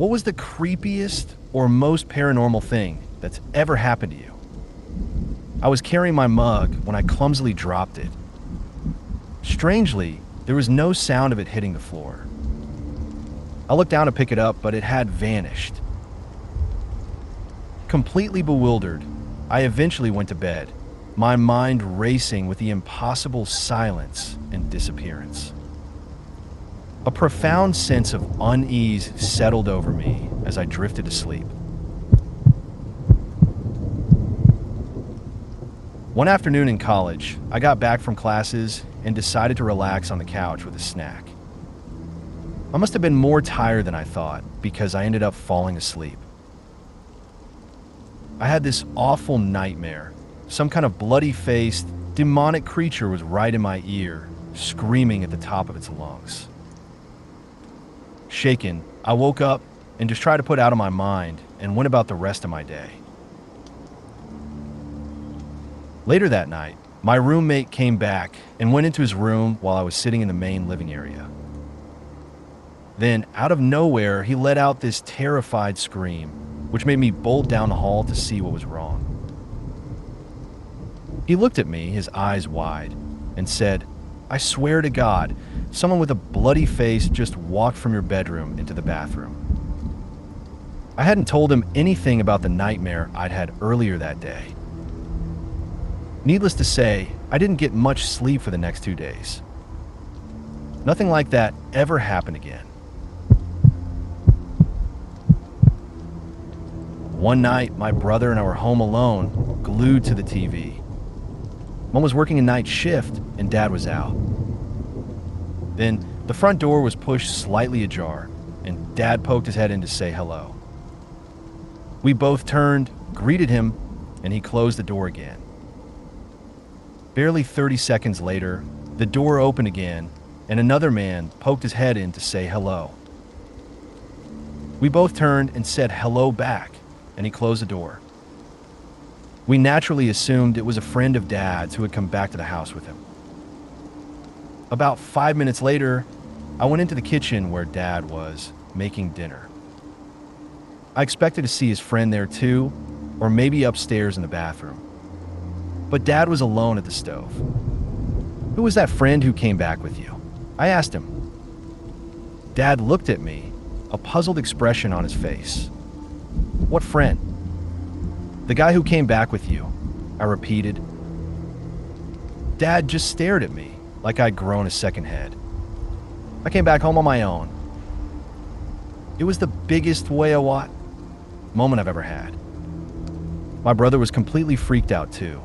What was the creepiest or most paranormal thing that's ever happened to you? I was carrying my mug when I clumsily dropped it. Strangely, there was no sound of it hitting the floor. I looked down to pick it up, but it had vanished. Completely bewildered, I eventually went to bed, my mind racing with the impossible silence and disappearance. A profound sense of unease settled over me as I drifted to sleep. One afternoon in college, I got back from classes and decided to relax on the couch with a snack. I must have been more tired than I thought because I ended up falling asleep. I had this awful nightmare. Some kind of bloody-faced, demonic creature was right in my ear, screaming at the top of its lungs. Shaken, I woke up and just tried to put it out of my mind and went about the rest of my day. Later that night, my roommate came back and went into his room while I was sitting in the main living area. Then, out of nowhere, he let out this terrified scream, which made me bolt down the hall to see what was wrong. He looked at me, his eyes wide, and said, "I swear to God, someone with a bloody face just walked from your bedroom into the bathroom." I hadn't told him anything about the nightmare I'd had earlier that day. Needless to say, I didn't get much sleep for the next 2 days. Nothing like that ever happened again. One night, my brother and I were home alone, glued to the TV. Mom was working a night shift and Dad was out. Then the front door was pushed slightly ajar and Dad poked his head in to say hello. We both turned, greeted him, and he closed the door again. Barely 30 seconds later, the door opened again and another man poked his head in to say hello. We both turned and said hello back, and he closed the door. We naturally assumed it was a friend of Dad's who had come back to the house with him. About 5 minutes later, I went into the kitchen where Dad was making dinner. I expected to see his friend there too, or maybe upstairs in the bathroom. But Dad was alone at the stove. "Who was that friend who came back with you?" I asked him. Dad looked at me, a puzzled expression on his face. "What friend?" "The guy who came back with you," I repeated. Dad just stared at me like I'd grown a second head. "I came back home on my own." It was the biggest moment I've ever had. My brother was completely freaked out too.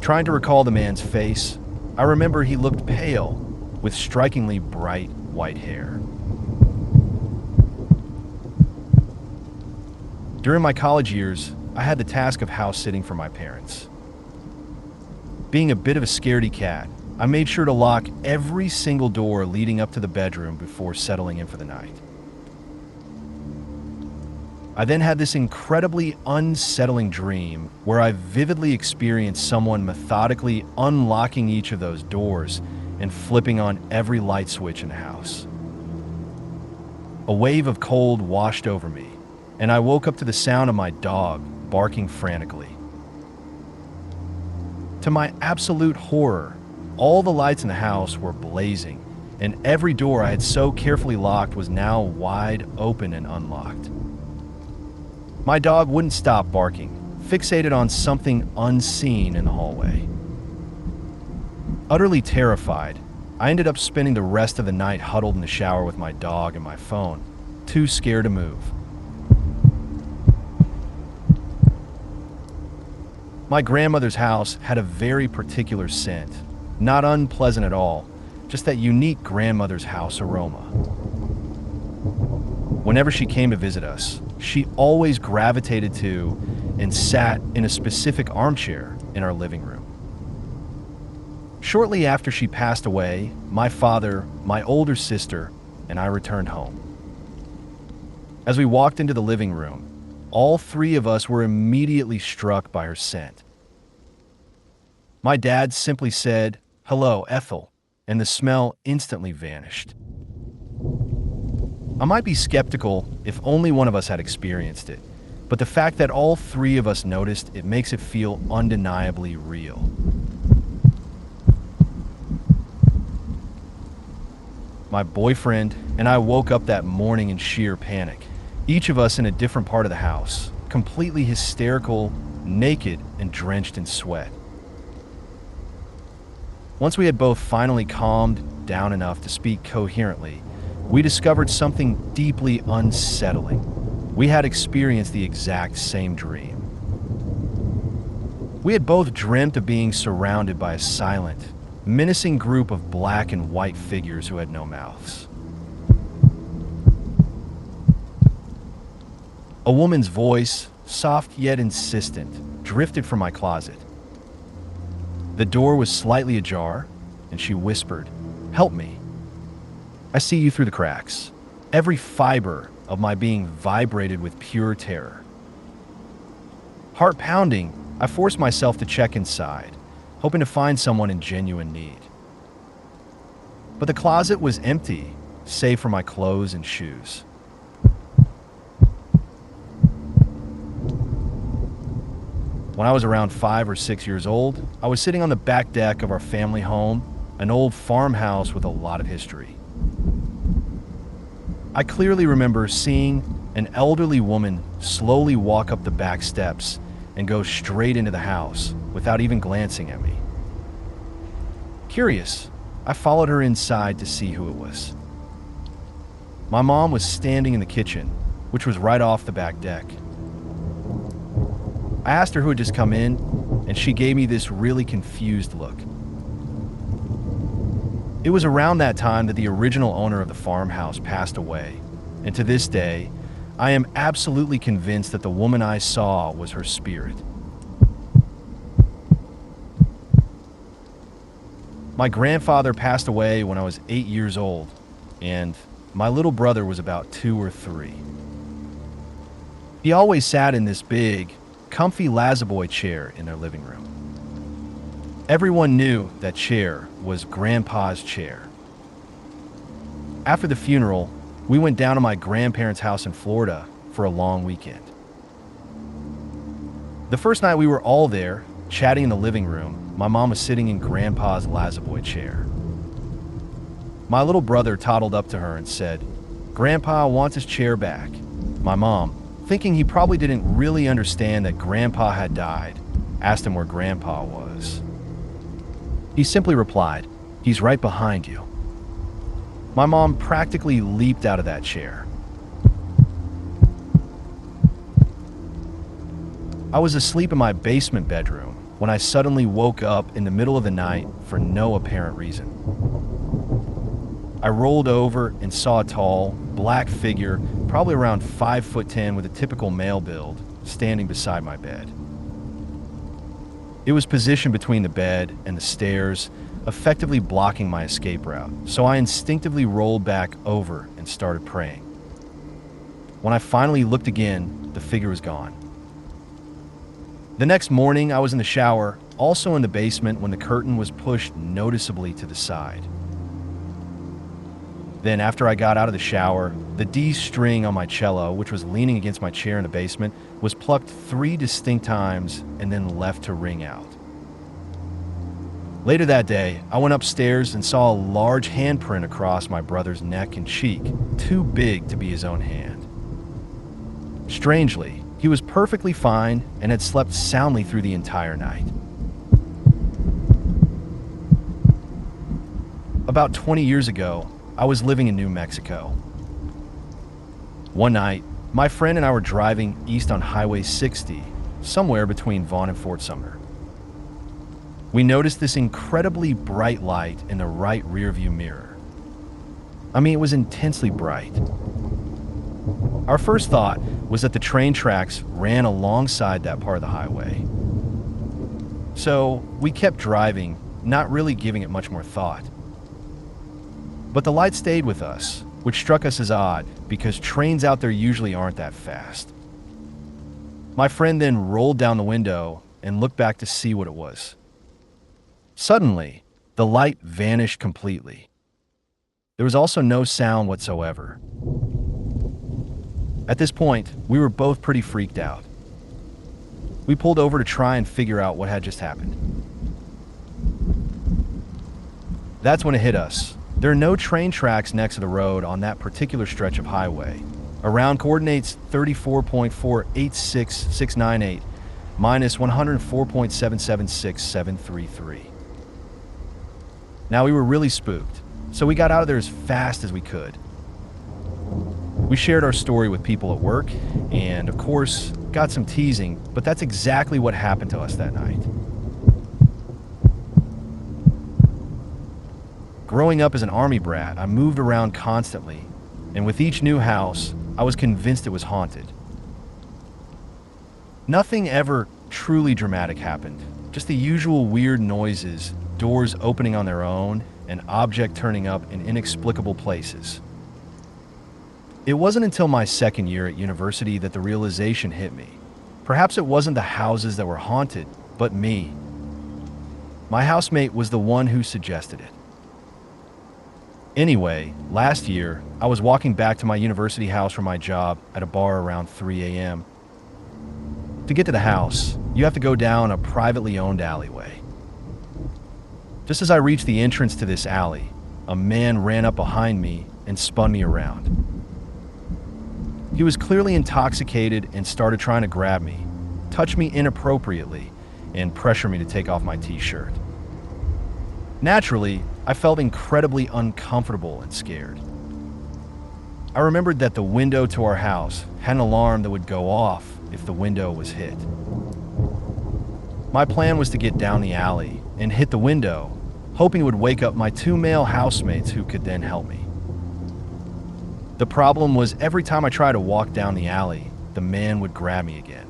Trying to recall the man's face, I remember he looked pale with strikingly bright white hair. During my college years, I had the task of house sitting for my parents. Being a bit of a scaredy cat, I made sure to lock every single door leading up to the bedroom before settling in for the night. I then had this incredibly unsettling dream where I vividly experienced someone methodically unlocking each of those doors and flipping on every light switch in the house. A wave of cold washed over me, and I woke up to the sound of my dog barking frantically. To my absolute horror, all the lights in the house were blazing, and every door I had so carefully locked was now wide open and unlocked. My dog wouldn't stop barking, fixated on something unseen in the hallway. Utterly terrified, I ended up spending the rest of the night huddled in the shower with my dog and my phone, too scared to move. My grandmother's house had a very particular scent, not unpleasant at all, just that unique grandmother's house aroma. Whenever she came to visit us, she always gravitated to and sat in a specific armchair in our living room. Shortly after she passed away, my father, my older sister, and I returned home. As we walked into the living room, all three of us were immediately struck by her scent. My dad simply said, "Hello, Ethel," and the smell instantly vanished. I might be skeptical if only one of us had experienced it, but the fact that all three of us noticed it makes it feel undeniably real. My boyfriend and I woke up that morning in sheer panic, each of us in a different part of the house, completely hysterical, naked, and drenched in sweat. Once we had both finally calmed down enough to speak coherently, we discovered something deeply unsettling. We had experienced the exact same dream. We had both dreamt of being surrounded by a silent, menacing group of black and white figures who had no mouths. A woman's voice, soft yet insistent, drifted from my closet. The door was slightly ajar, and she whispered, "Help me. I see you through the cracks." Every fiber of my being vibrated with pure terror. Heart pounding, I forced myself to check inside, hoping to find someone in genuine need. But the closet was empty, save for my clothes and shoes. When I was around 5 or 6 years old, I was sitting on the back deck of our family home, an old farmhouse with a lot of history. I clearly remember seeing an elderly woman slowly walk up the back steps and go straight into the house without even glancing at me. Curious, I followed her inside to see who it was. My mom was standing in the kitchen, which was right off the back deck. I asked her who had just come in, and she gave me this really confused look. It was around that time that the original owner of the farmhouse passed away, and to this day, I am absolutely convinced that the woman I saw was her spirit. My grandfather passed away when I was 8 years old, and my little brother was about 2 or 3. He always sat in this big, comfy Lazaboy chair in their living room. Everyone knew that chair was Grandpa's chair. After the funeral, we went down to my grandparents' house in Florida for a long weekend. The first night we were all there, chatting in the living room, my mom was sitting in Grandpa's Lazaboy chair. My little brother toddled up to her and said, "Grandpa wants his chair back." My mom, thinking he probably didn't really understand that Grandpa had died, asked him where Grandpa was. He simply replied, "He's right behind you." My mom practically leaped out of that chair. I was asleep in my basement bedroom when I suddenly woke up in the middle of the night for no apparent reason. I rolled over and saw a tall, black figure, probably around 5'10" with a typical male build, standing beside my bed. It was positioned between the bed and the stairs, effectively blocking my escape route, so I instinctively rolled back over and started praying. When I finally looked again, the figure was gone. The next morning, I was in the shower, also in the basement, when the curtain was pushed noticeably to the side. Then, after I got out of the shower, the D string on my cello, which was leaning against my chair in the basement, was plucked 3 distinct times and then left to ring out. Later that day, I went upstairs and saw a large handprint across my brother's neck and cheek, too big to be his own hand. Strangely, he was perfectly fine and had slept soundly through the entire night. About 20 years ago, I was living in New Mexico. One night, my friend and I were driving east on Highway 60, somewhere between Vaughn and Fort Sumner. We noticed this incredibly bright light in the right rearview mirror. I mean, it was intensely bright. Our first thought was that the train tracks ran alongside that part of the highway. So we kept driving, not really giving it much more thought. But the light stayed with us, which struck us as odd because trains out there usually aren't that fast. My friend then rolled down the window and looked back to see what it was. Suddenly, the light vanished completely. There was also no sound whatsoever. At this point, we were both pretty freaked out. We pulled over to try and figure out what had just happened. That's when it hit us. There are no train tracks next to the road on that particular stretch of highway. Around coordinates 34.486698 minus 104.776733. Now we were really spooked, so we got out of there as fast as we could. We shared our story with people at work, and of course, got some teasing, but that's exactly what happened to us that night. Growing up as an army brat, I moved around constantly, and with each new house, I was convinced it was haunted. Nothing ever truly dramatic happened, just the usual weird noises, doors opening on their own, and objects turning up in inexplicable places. It wasn't until my second year at university that the realization hit me. Perhaps it wasn't the houses that were haunted, but me. My housemate was the one who suggested it. Anyway, last year, I was walking back to my university house from my job at a bar around 3 a.m. To get to the house, you have to go down a privately owned alleyway. Just as I reached the entrance to this alley, a man ran up behind me and spun me around. He was clearly intoxicated and started trying to grab me, touch me inappropriately, and pressure me to take off my t-shirt. Naturally, I felt incredibly uncomfortable and scared. I remembered that the window to our house had an alarm that would go off if the window was hit. My plan was to get down the alley and hit the window, hoping it would wake up my two male housemates who could then help me. The problem was every time I tried to walk down the alley, the man would grab me again.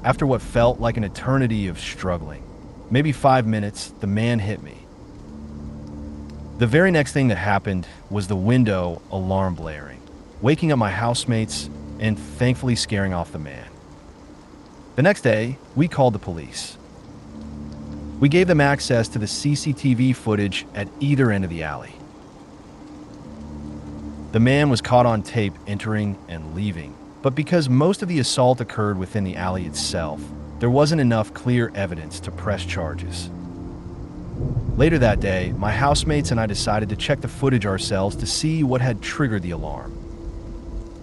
After what felt like an eternity of struggling, maybe 5 minutes, the man hit me. The very next thing that happened was the window alarm blaring, waking up my housemates and thankfully scaring off the man. The next day, we called the police. We gave them access to the CCTV footage at either end of the alley. The man was caught on tape entering and leaving, but because most of the assault occurred within the alley itself, there wasn't enough clear evidence to press charges. Later that day, my housemates and I decided to check the footage ourselves to see what had triggered the alarm.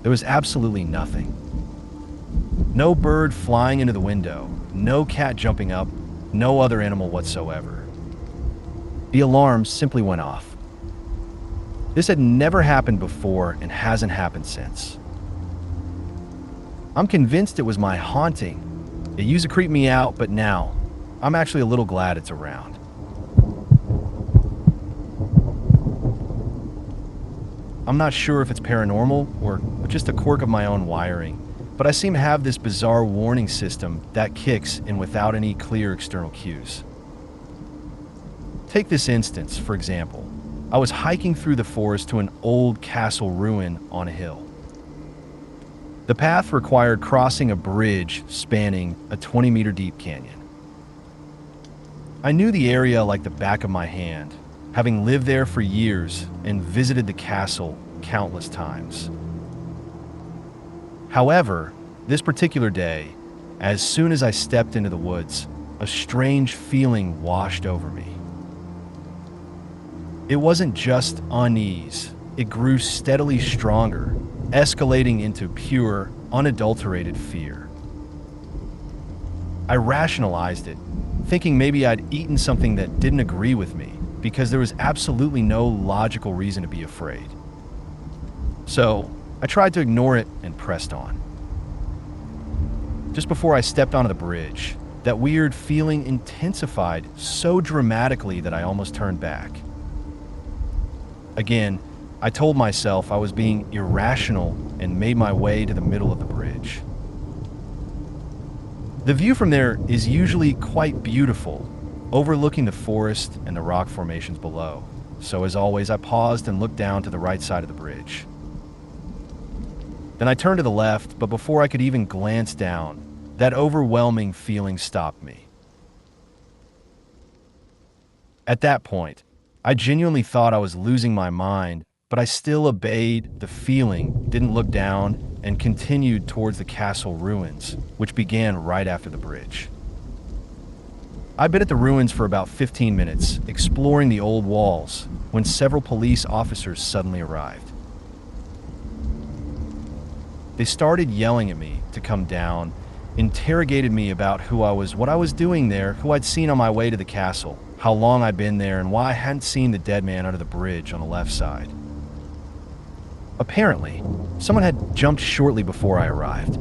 There was absolutely nothing. No bird flying into the window, no cat jumping up, no other animal whatsoever. The alarm simply went off. This had never happened before and hasn't happened since. I'm convinced it was my haunting. It used to creep me out, but now, I'm actually a little glad it's around. I'm not sure if it's paranormal or just a quirk of my own wiring, but I seem to have this bizarre warning system that kicks in without any clear external cues. Take this instance, for example. I was hiking through the forest to an old castle ruin on a hill. The path required crossing a bridge spanning a 20-meter deep canyon. I knew the area like the back of my hand, having lived there for years and visited the castle countless times. However, this particular day, as soon as I stepped into the woods, a strange feeling washed over me. It wasn't just unease, it grew steadily stronger, escalating into pure, unadulterated fear. I rationalized it, thinking maybe I'd eaten something that didn't agree with me, because there was absolutely no logical reason to be afraid. So, I tried to ignore it and pressed on. Just before I stepped onto the bridge, that weird feeling intensified so dramatically that I almost turned back. Again, I told myself I was being irrational and made my way to the middle of the bridge. The view from there is usually quite beautiful, overlooking the forest and the rock formations below. So as always, I paused and looked down to the right side of the bridge. Then I turned to the left, but before I could even glance down, that overwhelming feeling stopped me. At that point, I genuinely thought I was losing my mind, but but I still obeyed the feeling, didn't look down, and continued towards the castle ruins, which began right after the bridge. I'd been at the ruins for about 15 minutes, exploring the old walls, when several police officers suddenly arrived. They started yelling at me to come down, interrogated me about who I was, what I was doing there, who I'd seen on my way to the castle, how long I'd been there, and why I hadn't seen the dead man under the bridge on the left side. Apparently, someone had jumped shortly before I arrived.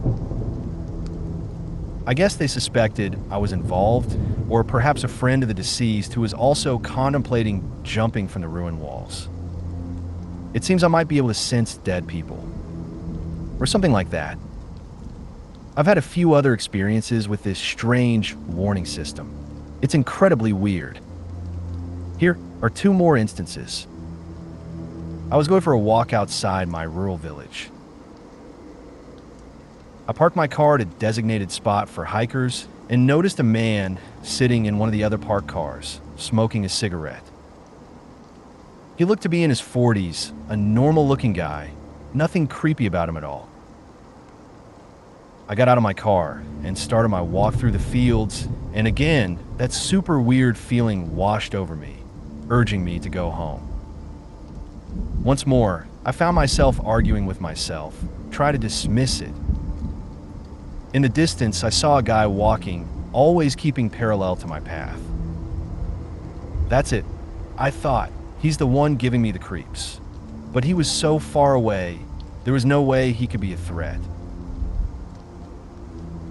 I guess they suspected I was involved, or perhaps a friend of the deceased who was also contemplating jumping from the ruin walls. It seems I might be able to sense dead people, or something like that. I've had a few other experiences with this strange warning system. It's incredibly weird. Here are two more instances. I was going for a walk outside my rural village. I parked my car at a designated spot for hikers and noticed a man sitting in one of the other parked cars, smoking a cigarette. He looked to be in his 40s, a normal-looking guy, nothing creepy about him at all. I got out of my car and started my walk through the fields, and again, that super weird feeling washed over me, urging me to go home. Once more, I found myself arguing with myself, trying to dismiss it. In the distance, I saw a guy walking, always keeping parallel to my path. That's it. I thought, he's the one giving me the creeps. But he was so far away, there was no way he could be a threat.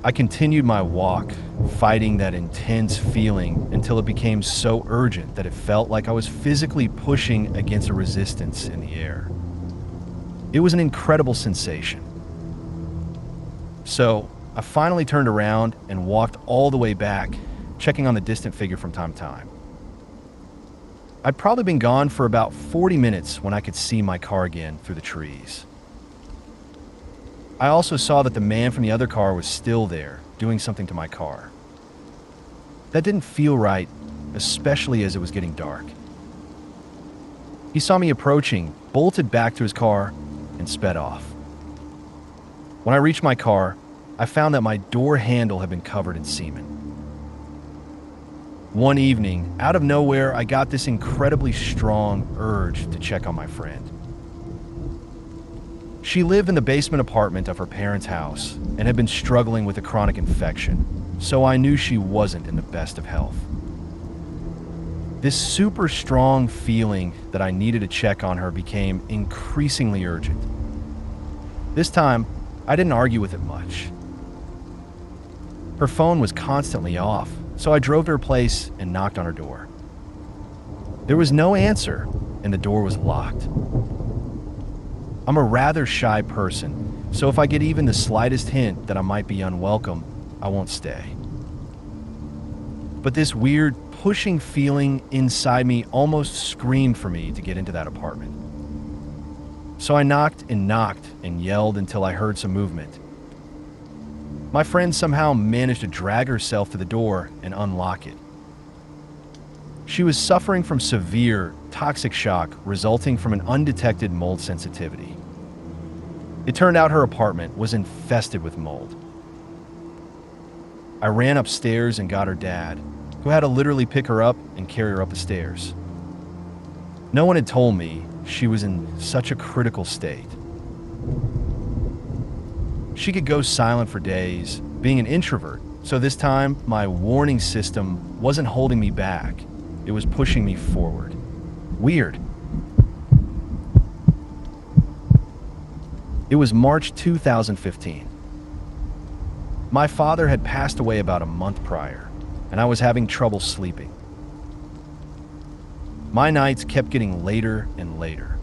I continued my walk, fighting that intense feeling until it became so urgent that it felt like I was physically pushing against a resistance in the air. It was an incredible sensation. So, I finally turned around and walked all the way back, checking on the distant figure from time to time. I'd probably been gone for about 40 minutes when I could see my car again through the trees. I also saw that the man from the other car was still there, doing something to my car. That didn't feel right, especially as it was getting dark. He saw me approaching, bolted back to his car, and sped off. When I reached my car, I found that my door handle had been covered in semen. One evening, out of nowhere, I got this incredibly strong urge to check on my friend. She lived in the basement apartment of her parents' house and had been struggling with a chronic infection, so I knew she wasn't in the best of health. This super strong feeling that I needed to check on her became increasingly urgent. This time, I didn't argue with it much. Her phone was constantly off, so I drove to her place and knocked on her door. There was no answer, and the door was locked. I'm a rather shy person, so if I get even the slightest hint that I might be unwelcome, I won't stay. But this weird, pushing feeling inside me almost screamed for me to get into that apartment. So I knocked and yelled until I heard some movement. My friend somehow managed to drag herself to the door and unlock it. She was suffering from severe toxic shock resulting from an undetected mold sensitivity. It turned out her apartment was infested with mold. I ran upstairs and got her dad, who had to literally pick her up and carry her up the stairs. No one had told me she was in such a critical state. She could go silent for days, being an introvert, so this time my warning system wasn't holding me back. It was pushing me forward. Weird. It was March 2015. My father had passed away about a month prior, and I was having trouble sleeping. My nights kept getting later and later.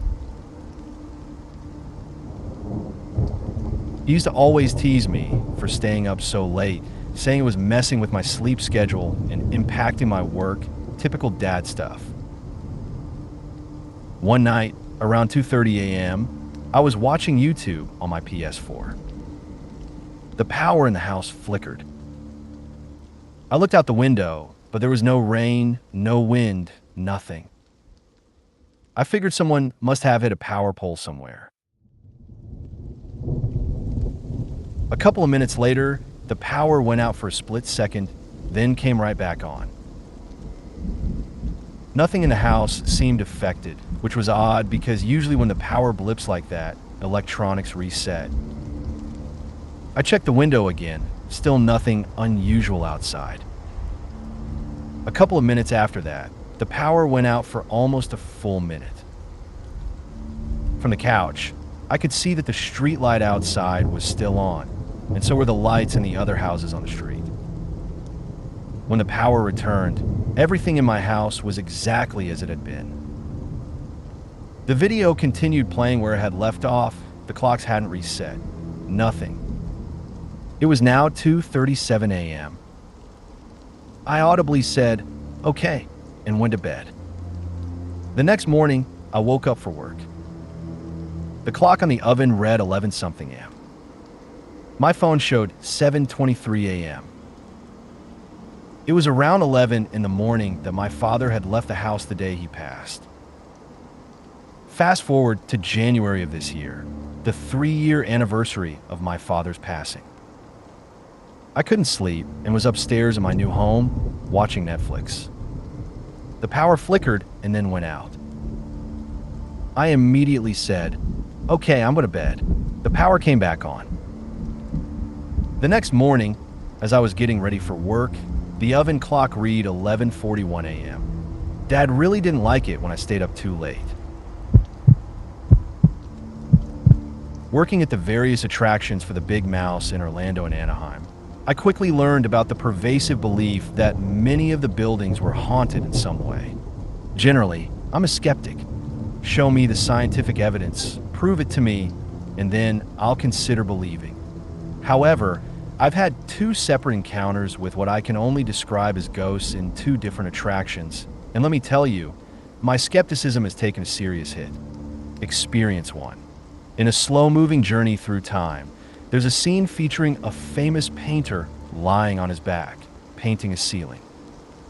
He used to always tease me for staying up so late, saying it was messing with my sleep schedule and impacting my work, typical dad stuff. One night, around 2:30 a.m., I was watching YouTube on my PS4. The power in the house flickered. I looked out the window, but there was no rain, no wind, nothing. I figured someone must have hit a power pole somewhere. A couple of minutes later, the power went out for a split second, then came right back on. Nothing in the house seemed affected, which was odd because usually when the power blips like that, electronics reset. I checked the window again, still nothing unusual outside. A couple of minutes after that, the power went out for almost a full minute. From the couch, I could see that the street light outside was still on, and so were the lights in the other houses on the street. When the power returned, everything in my house was exactly as it had been. The video continued playing where it had left off. The clocks hadn't reset. Nothing. It was now 2:37 a.m. I audibly said, "Okay," and went to bed. The next morning, I woke up for work. The clock on the oven read 11-something a.m. My phone showed 7:23 a.m. It was around 11 in the morning that my father had left the house the day he passed. Fast forward to January of this year, the 3-year anniversary of my father's passing. I couldn't sleep and was upstairs in my new home watching Netflix. The power flickered and then went out. I immediately said, "Okay, I'm going to bed." The power came back on. The next morning, as I was getting ready for work, the oven clock read 11:41 a.m. Dad really didn't like it when I stayed up too late. Working at the various attractions for the Big Mouse in Orlando and Anaheim, I quickly learned about the pervasive belief that many of the buildings were haunted in some way. Generally, I'm a skeptic. Show me the scientific evidence, prove it to me, and then I'll consider believing. However, I've had 2 separate encounters with what I can only describe as ghosts in 2 different attractions, and let me tell you, my skepticism has taken a serious hit. Experience 1. In a slow-moving journey through time, there's a scene featuring a famous painter lying on his back, painting a ceiling.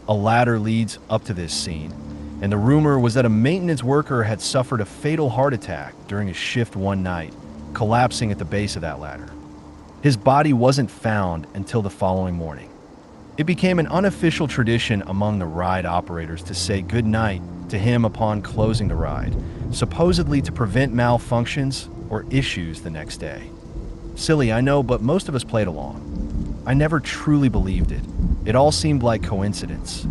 A ladder leads up to this scene, and the rumor was that a maintenance worker had suffered a fatal heart attack during a shift one night, collapsing at the base of that ladder. His body wasn't found until the following morning. It became an unofficial tradition among the ride operators to say goodnight to him upon closing the ride, supposedly to prevent malfunctions or issues the next day. Silly, I know, but most of us played along. I never truly believed it. It all seemed like coincidence.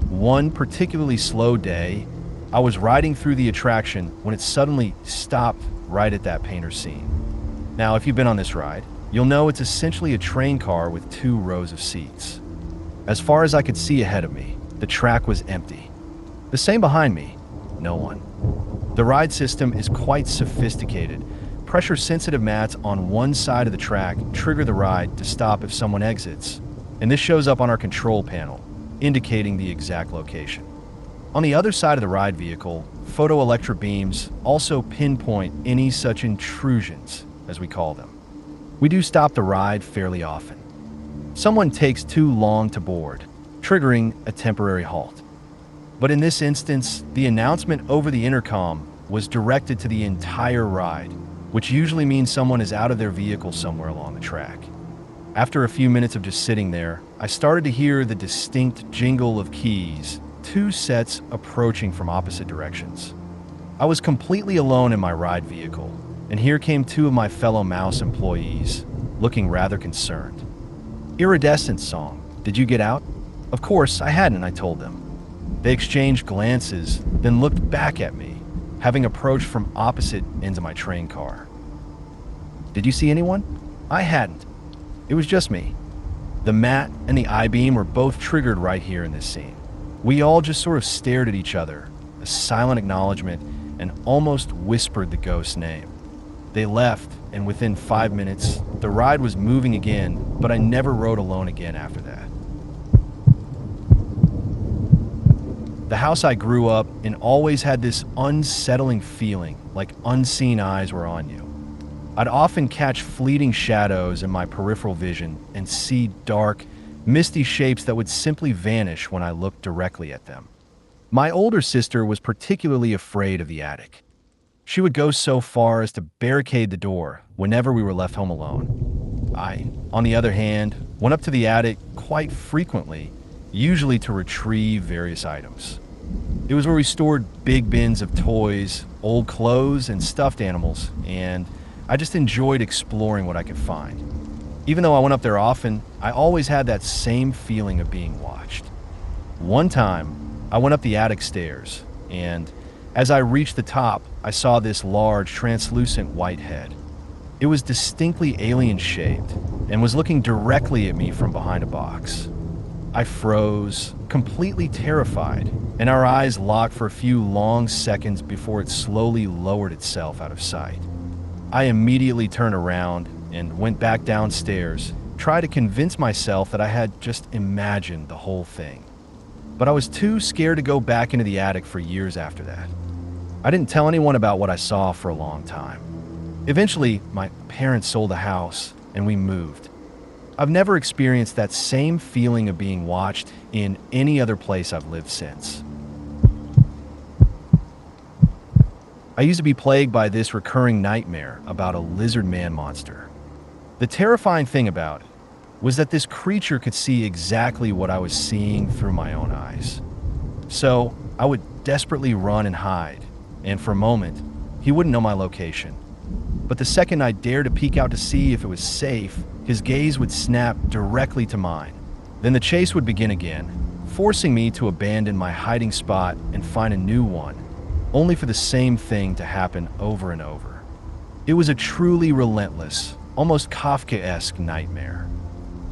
One particularly slow day, I was riding through the attraction when it suddenly stopped right at that painter's scene. Now, if you've been on this ride, you'll know it's essentially a train car with 2 rows of seats. As far as I could see ahead of me, the track was empty. The same behind me, no one. The ride system is quite sophisticated. Pressure-sensitive mats on one side of the track trigger the ride to stop if someone exits, and this shows up on our control panel, indicating the exact location. On the other side of the ride vehicle, photoelectric beams also pinpoint any such intrusions, as we call them. We do stop the ride fairly often. Someone takes too long to board, triggering a temporary halt. But in this instance, the announcement over the intercom was directed to the entire ride, which usually means someone is out of their vehicle somewhere along the track. After a few minutes of just sitting there, I started to hear the distinct jingle of keys, 2 sets approaching from opposite directions. I was completely alone in my ride vehicle, and here came 2 of my fellow Mouse employees, looking rather concerned. "Iridescent song. Did you get out?" Of course, I hadn't, I told them. They exchanged glances, then looked back at me, having approached from opposite ends of my train car. "Did you see anyone?" I hadn't. It was just me. The mat and the I-beam were both triggered right here in this scene. We all just sort of stared at each other, a silent acknowledgement, and almost whispered the ghost's name. They left, and within 5 minutes, the ride was moving again, but I never rode alone again after that. The house I grew up in always had this unsettling feeling, like unseen eyes were on you. I'd often catch fleeting shadows in my peripheral vision and see dark, misty shapes that would simply vanish when I looked directly at them. My older sister was particularly afraid of the attic. She would go so far as to barricade the door whenever we were left home alone. I, on the other hand, went up to the attic quite frequently, usually to retrieve various items. It was where we stored big bins of toys, old clothes, and stuffed animals, and I just enjoyed exploring what I could find. Even though I went up there often, I always had that same feeling of being watched. One time, I went up the attic stairs, and as I reached the top, I saw this large, translucent white head. It was distinctly alien-shaped and was looking directly at me from behind a box. I froze, completely terrified, and our eyes locked for a few long seconds before it slowly lowered itself out of sight. I immediately turned around and went back downstairs, trying to convince myself that I had just imagined the whole thing. But I was too scared to go back into the attic for years after that. I didn't tell anyone about what I saw for a long time. Eventually, my parents sold the house and we moved. I've never experienced that same feeling of being watched in any other place I've lived since. I used to be plagued by this recurring nightmare about a lizard man monster. The terrifying thing about it was that this creature could see exactly what I was seeing through my own eyes. So I would desperately run and hide, and for a moment, he wouldn't know my location. But the second I dared to peek out to see if it was safe, his gaze would snap directly to mine. Then the chase would begin again, forcing me to abandon my hiding spot and find a new one, only for the same thing to happen over and over. It was a truly relentless, almost Kafkaesque nightmare.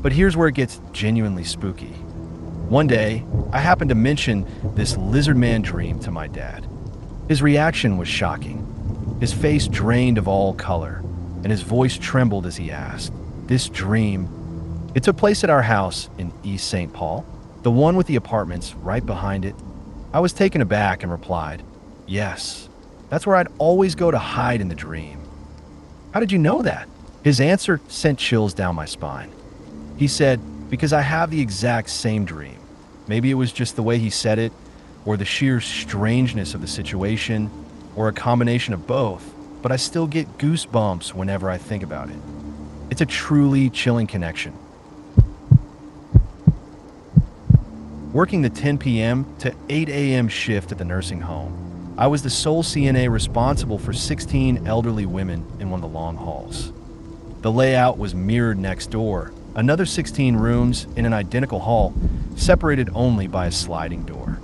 But here's where it gets genuinely spooky. One day, I happened to mention this lizard man dream to my dad. His reaction was shocking. His face drained of all color, and his voice trembled as he asked, "This dream, it took place at our house in East St. Paul, the one with the apartments right behind it?" I was taken aback and replied, "Yes, that's where I'd always go to hide in the dream." "How did you know that?" His answer sent chills down my spine. He said, "Because I have the exact same dream." Maybe it was just the way he said it, or the sheer strangeness of the situation, or a combination of both, but I still get goosebumps whenever I think about it. It's a truly chilling connection. Working the 10 p.m. to 8 a.m. shift at the nursing home, I was the sole CNA responsible for 16 elderly women in one of the long halls. The layout was mirrored next door, another 16 rooms in an identical hall, separated only by a sliding door.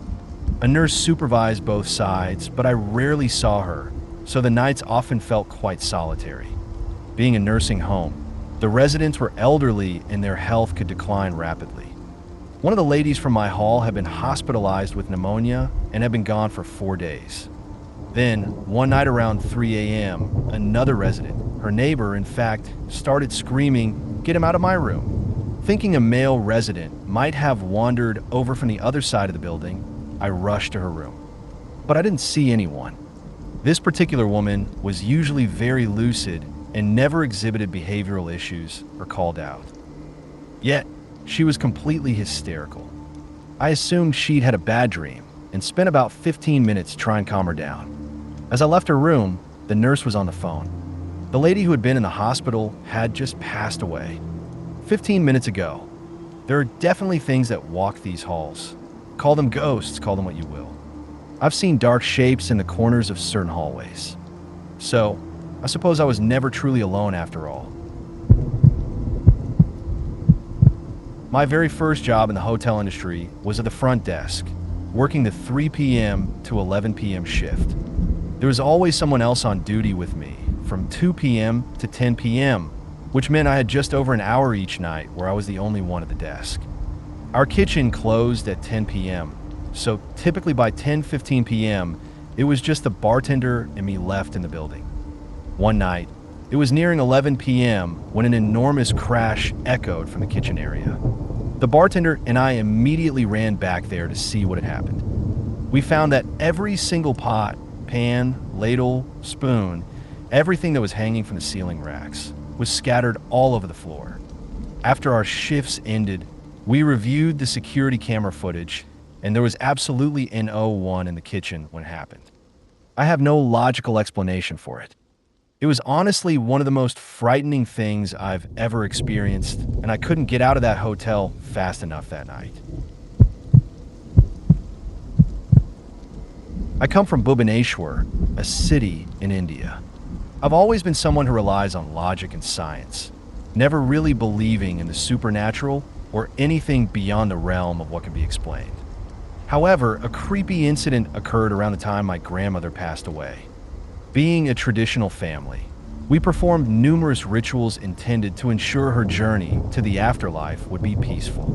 A nurse supervised both sides, but I rarely saw her, so the nights often felt quite solitary. Being a nursing home, the residents were elderly and their health could decline rapidly. One of the ladies from my hall had been hospitalized with pneumonia and had been gone for 4 days. Then, one night around 3 a.m., another resident, her neighbor, in fact, started screaming, "Get him out of my room." Thinking a male resident might have wandered over from the other side of the building, I rushed to her room. But I didn't see anyone. This particular woman was usually very lucid and never exhibited behavioral issues or called out. Yet, she was completely hysterical. I assumed she'd had a bad dream and spent about 15 minutes trying to calm her down. As I left her room, the nurse was on the phone. The lady who had been in the hospital had just passed away 15 minutes ago. There are definitely things that walk these halls. Call them ghosts, call them what you will. I've seen dark shapes in the corners of certain hallways. So, I suppose I was never truly alone after all. My very first job in the hotel industry was at the front desk, working the 3 p.m. to 11 p.m. shift. There was always someone else on duty with me, from 2 p.m. to 10 p.m., which meant I had just over an hour each night where I was the only one at the desk. Our kitchen closed at 10 p.m., so typically by 10:15 p.m., it was just the bartender and me left in the building. One night, it was nearing 11 p.m. when an enormous crash echoed from the kitchen area. The bartender and I immediately ran back there to see what had happened. We found that every single pot, pan, ladle, spoon, everything that was hanging from the ceiling racks was scattered all over the floor. After our shifts ended, we reviewed the security camera footage, and there was absolutely an O1 in the kitchen when it happened. I have no logical explanation for it. It was honestly one of the most frightening things I've ever experienced, and I couldn't get out of that hotel fast enough that night. I come from Bhubaneswar, a city in India. I've always been someone who relies on logic and science, never really believing in the supernatural or anything beyond the realm of what can be explained. However, a creepy incident occurred around the time my grandmother passed away. Being a traditional family, we performed numerous rituals intended to ensure her journey to the afterlife would be peaceful.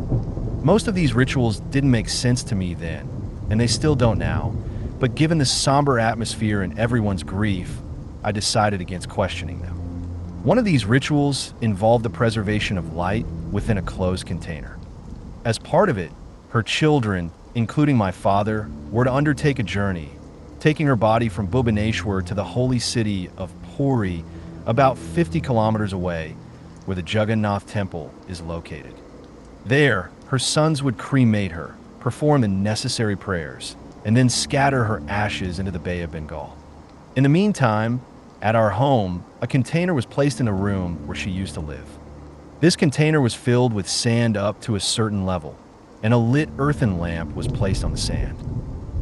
Most of these rituals didn't make sense to me then, and they still don't now, but given the somber atmosphere and everyone's grief, I decided against questioning them. One of these rituals involved the preservation of light within a closed container. As part of it, her children, including my father, were to undertake a journey, taking her body from Bhubaneswar to the holy city of Puri, about 50 kilometers away, where the Jagannath temple is located. There, her sons would cremate her, perform the necessary prayers, and then scatter her ashes into the Bay of Bengal. In the meantime, at our home, a container was placed in the room where she used to live. This container was filled with sand up to a certain level, and a lit earthen lamp was placed on the sand.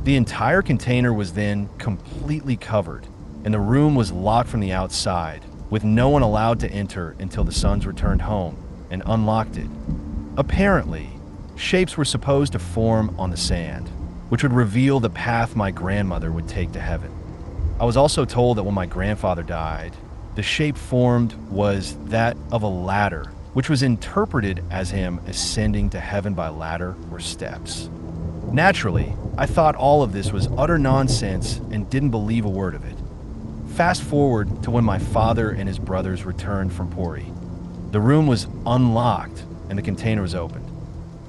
The entire container was then completely covered, and the room was locked from the outside, with no one allowed to enter until the sons returned home and unlocked it. Apparently, shapes were supposed to form on the sand, which would reveal the path my grandmother would take to heaven. I was also told that when my grandfather died, the shape formed was that of a ladder, which was interpreted as him ascending to heaven by ladder or steps. Naturally, I thought all of this was utter nonsense and didn't believe a word of it. Fast forward to when my father and his brothers returned from Puri. The room was unlocked and the container was opened.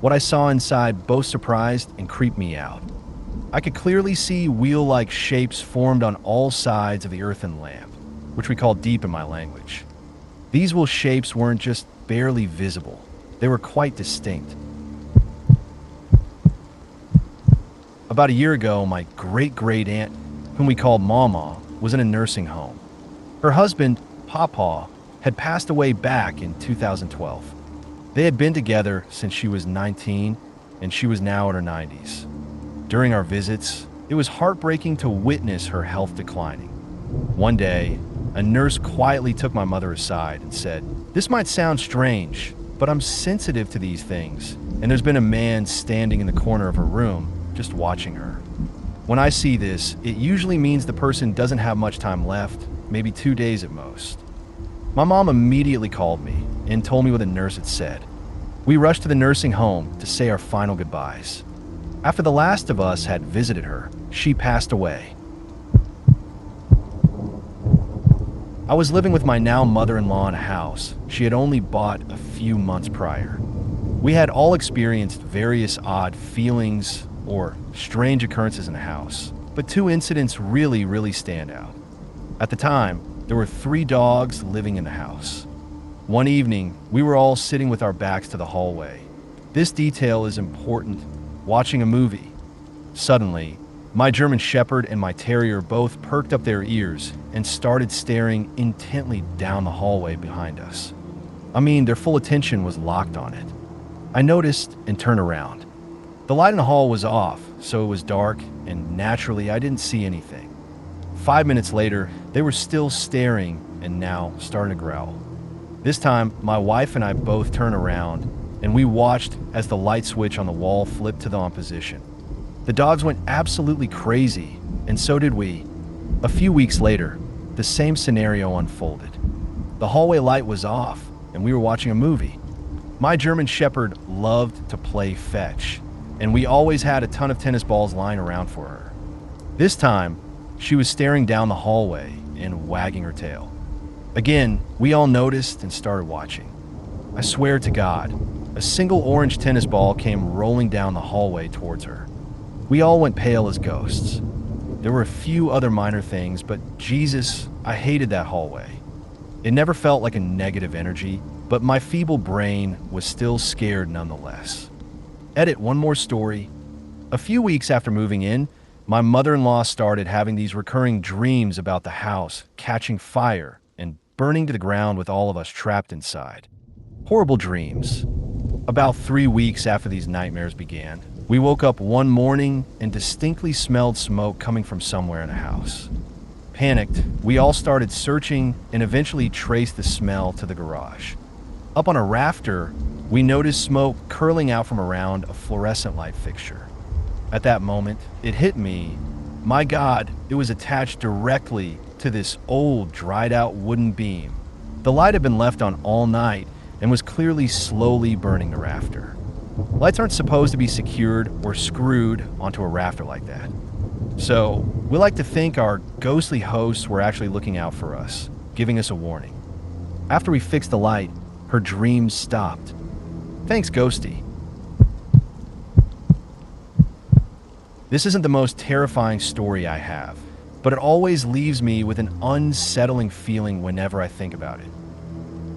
What I saw inside both surprised and creeped me out. I could clearly see wheel-like shapes formed on all sides of the earthen lamp, which we call deep in my language. These wheel shapes weren't just barely visible, they were quite distinct. About a year ago, my great-great-aunt, whom we called Mama, was in a nursing home. Her husband, Papa, had passed away back in 2012. They had been together since she was 19, and she was now in her 90s. During our visits, it was heartbreaking to witness her health declining. One day, a nurse quietly took my mother aside and said, "This might sound strange, but I'm sensitive to these things, and there's been a man standing in the corner of her room just watching her. When I see this, it usually means the person doesn't have much time left, maybe 2 days at most." My mom immediately called me and told me what the nurse had said. We rushed to the nursing home to say our final goodbyes. After the last of us had visited her, she passed away. I was living with my now mother-in-law in a house she had only bought a few months prior. We had all experienced various odd feelings or strange occurrences in the house, but 2 incidents really stand out. At the time, there were 3 dogs living in the house. One evening, we were all sitting with our backs to the hallway. This detail is important. Watching a movie. Suddenly, my German Shepherd and my terrier both perked up their ears and started staring intently down the hallway behind us. I mean, their full attention was locked on it. I noticed and turned around. The light in the hall was off, so it was dark, and naturally I didn't see anything. 5 minutes later, they were still staring and now starting to growl. This time, my wife and I both turned around, and we watched as the light switch on the wall flipped to the on position. The dogs went absolutely crazy, and so did we. A few weeks later, the same scenario unfolded. The hallway light was off, and we were watching a movie. My German Shepherd loved to play fetch, and we always had a ton of tennis balls lying around for her. This time, she was staring down the hallway and wagging her tail. Again, we all noticed and started watching. I swear to God, a single orange tennis ball came rolling down the hallway towards her. We all went pale as ghosts. There were a few other minor things, but Jesus, I hated that hallway. It never felt like a negative energy, but my feeble brain was still scared nonetheless. Edit one more story. A few weeks after moving in, my mother-in-law started having these recurring dreams about the house catching fire and burning to the ground with all of us trapped inside. Horrible dreams. About 3 weeks after these nightmares began, we woke up one morning and distinctly smelled smoke coming from somewhere in the house. Panicked, we all started searching and eventually traced the smell to the garage. Up on a rafter, we noticed smoke curling out from around a fluorescent light fixture. At that moment, it hit me. My God, it was attached directly to this old, dried-out wooden beam. The light had been left on all night and was clearly slowly burning the rafter. Lights aren't supposed to be secured or screwed onto a rafter like that. So, we like to think our ghostly hosts were actually looking out for us, giving us a warning. After we fixed the light, her dreams stopped. Thanks, Ghosty. This isn't the most terrifying story I have, but it always leaves me with an unsettling feeling whenever I think about it.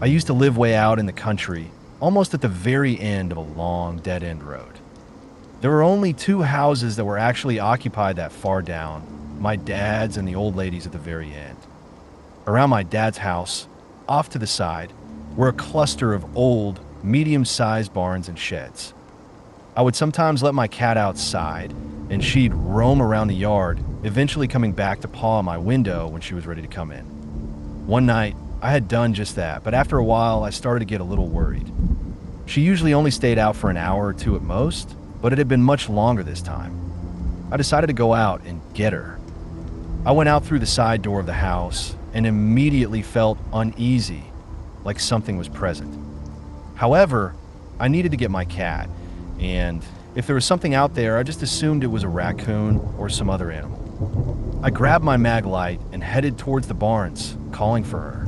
I used to live way out in the country, almost at the very end of a long dead-end road. There were only 2 houses that were actually occupied that far down, my dad's and the old lady's at the very end. Around my dad's house, off to the side, were a cluster of old, medium-sized barns and sheds. I would sometimes let my cat outside, and she'd roam around the yard, eventually coming back to paw on my window when she was ready to come in. One night, I had done just that, but after a while, I started to get a little worried. She usually only stayed out for an hour or 2 at most, but it had been much longer this time. I decided to go out and get her. I went out through the side door of the house and immediately felt uneasy, like something was present. However, I needed to get my cat, and if there was something out there, I just assumed it was a raccoon or some other animal. I grabbed my mag light and headed towards the barns, calling for her.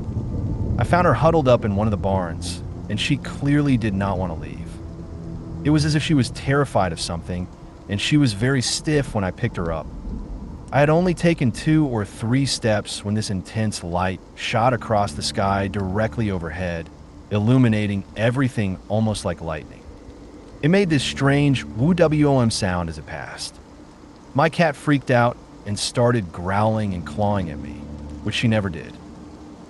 I found her huddled up in one of the barns, and she clearly did not want to leave. It was as if she was terrified of something, and she was very stiff when I picked her up. I had only taken 2 or 3 steps when this intense light shot across the sky directly overhead, illuminating everything almost like lightning. It made this strange woo-wom sound as it passed. My cat freaked out and started growling and clawing at me, which she never did.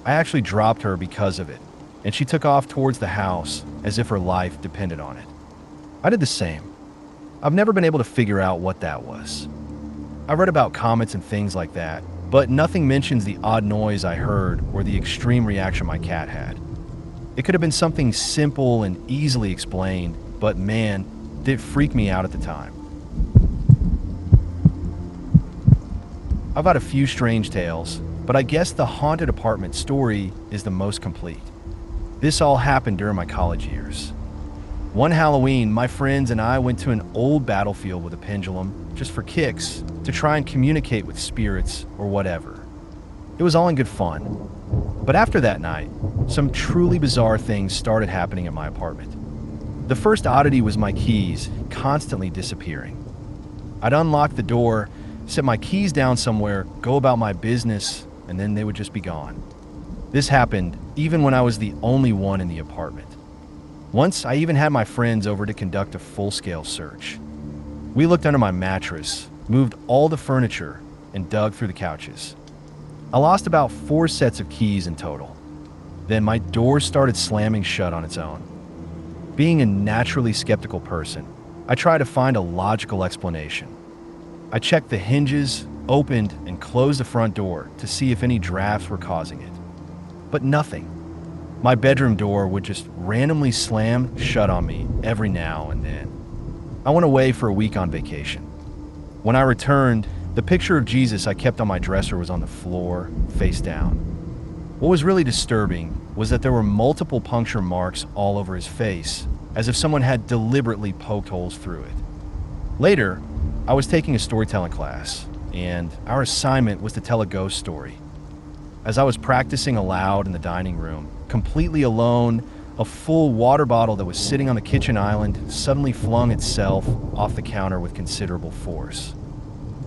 I actually dropped her because of it, and she took off towards the house as if her life depended on it. I did the same. I've never been able to figure out what that was. I read about comets and things like that, but nothing mentions the odd noise I heard or the extreme reaction my cat had. It could have been something simple and easily explained, but man, did it freak me out at the time. I've got a few strange tales, but I guess the haunted apartment story is the most complete. This all happened during my college years. One Halloween, my friends and I went to an old battlefield with a pendulum, just for kicks, to try and communicate with spirits or whatever. It was all in good fun. But after that night, some truly bizarre things started happening at my apartment. The first oddity was my keys constantly disappearing. I'd unlock the door, set my keys down somewhere, go about my business, and then they would just be gone. This happened even when I was the only one in the apartment. Once, I even had my friends over to conduct a full-scale search. We looked under my mattress, moved all the furniture, and dug through the couches. I lost about 4 sets of keys in total. Then my door started slamming shut on its own. Being a naturally skeptical person, I tried to find a logical explanation. I checked the hinges, opened and closed the front door to see if any drafts were causing it. But nothing. My bedroom door would just randomly slam shut on me every now and then. I went away for a week on vacation. When I returned, the picture of Jesus I kept on my dresser was on the floor, face down. What was really disturbing was that there were multiple puncture marks all over his face, as if someone had deliberately poked holes through it. Later, I was taking a storytelling class, and our assignment was to tell a ghost story. As I was practicing aloud in the dining room, completely alone, a full water bottle that was sitting on the kitchen island suddenly flung itself off the counter with considerable force.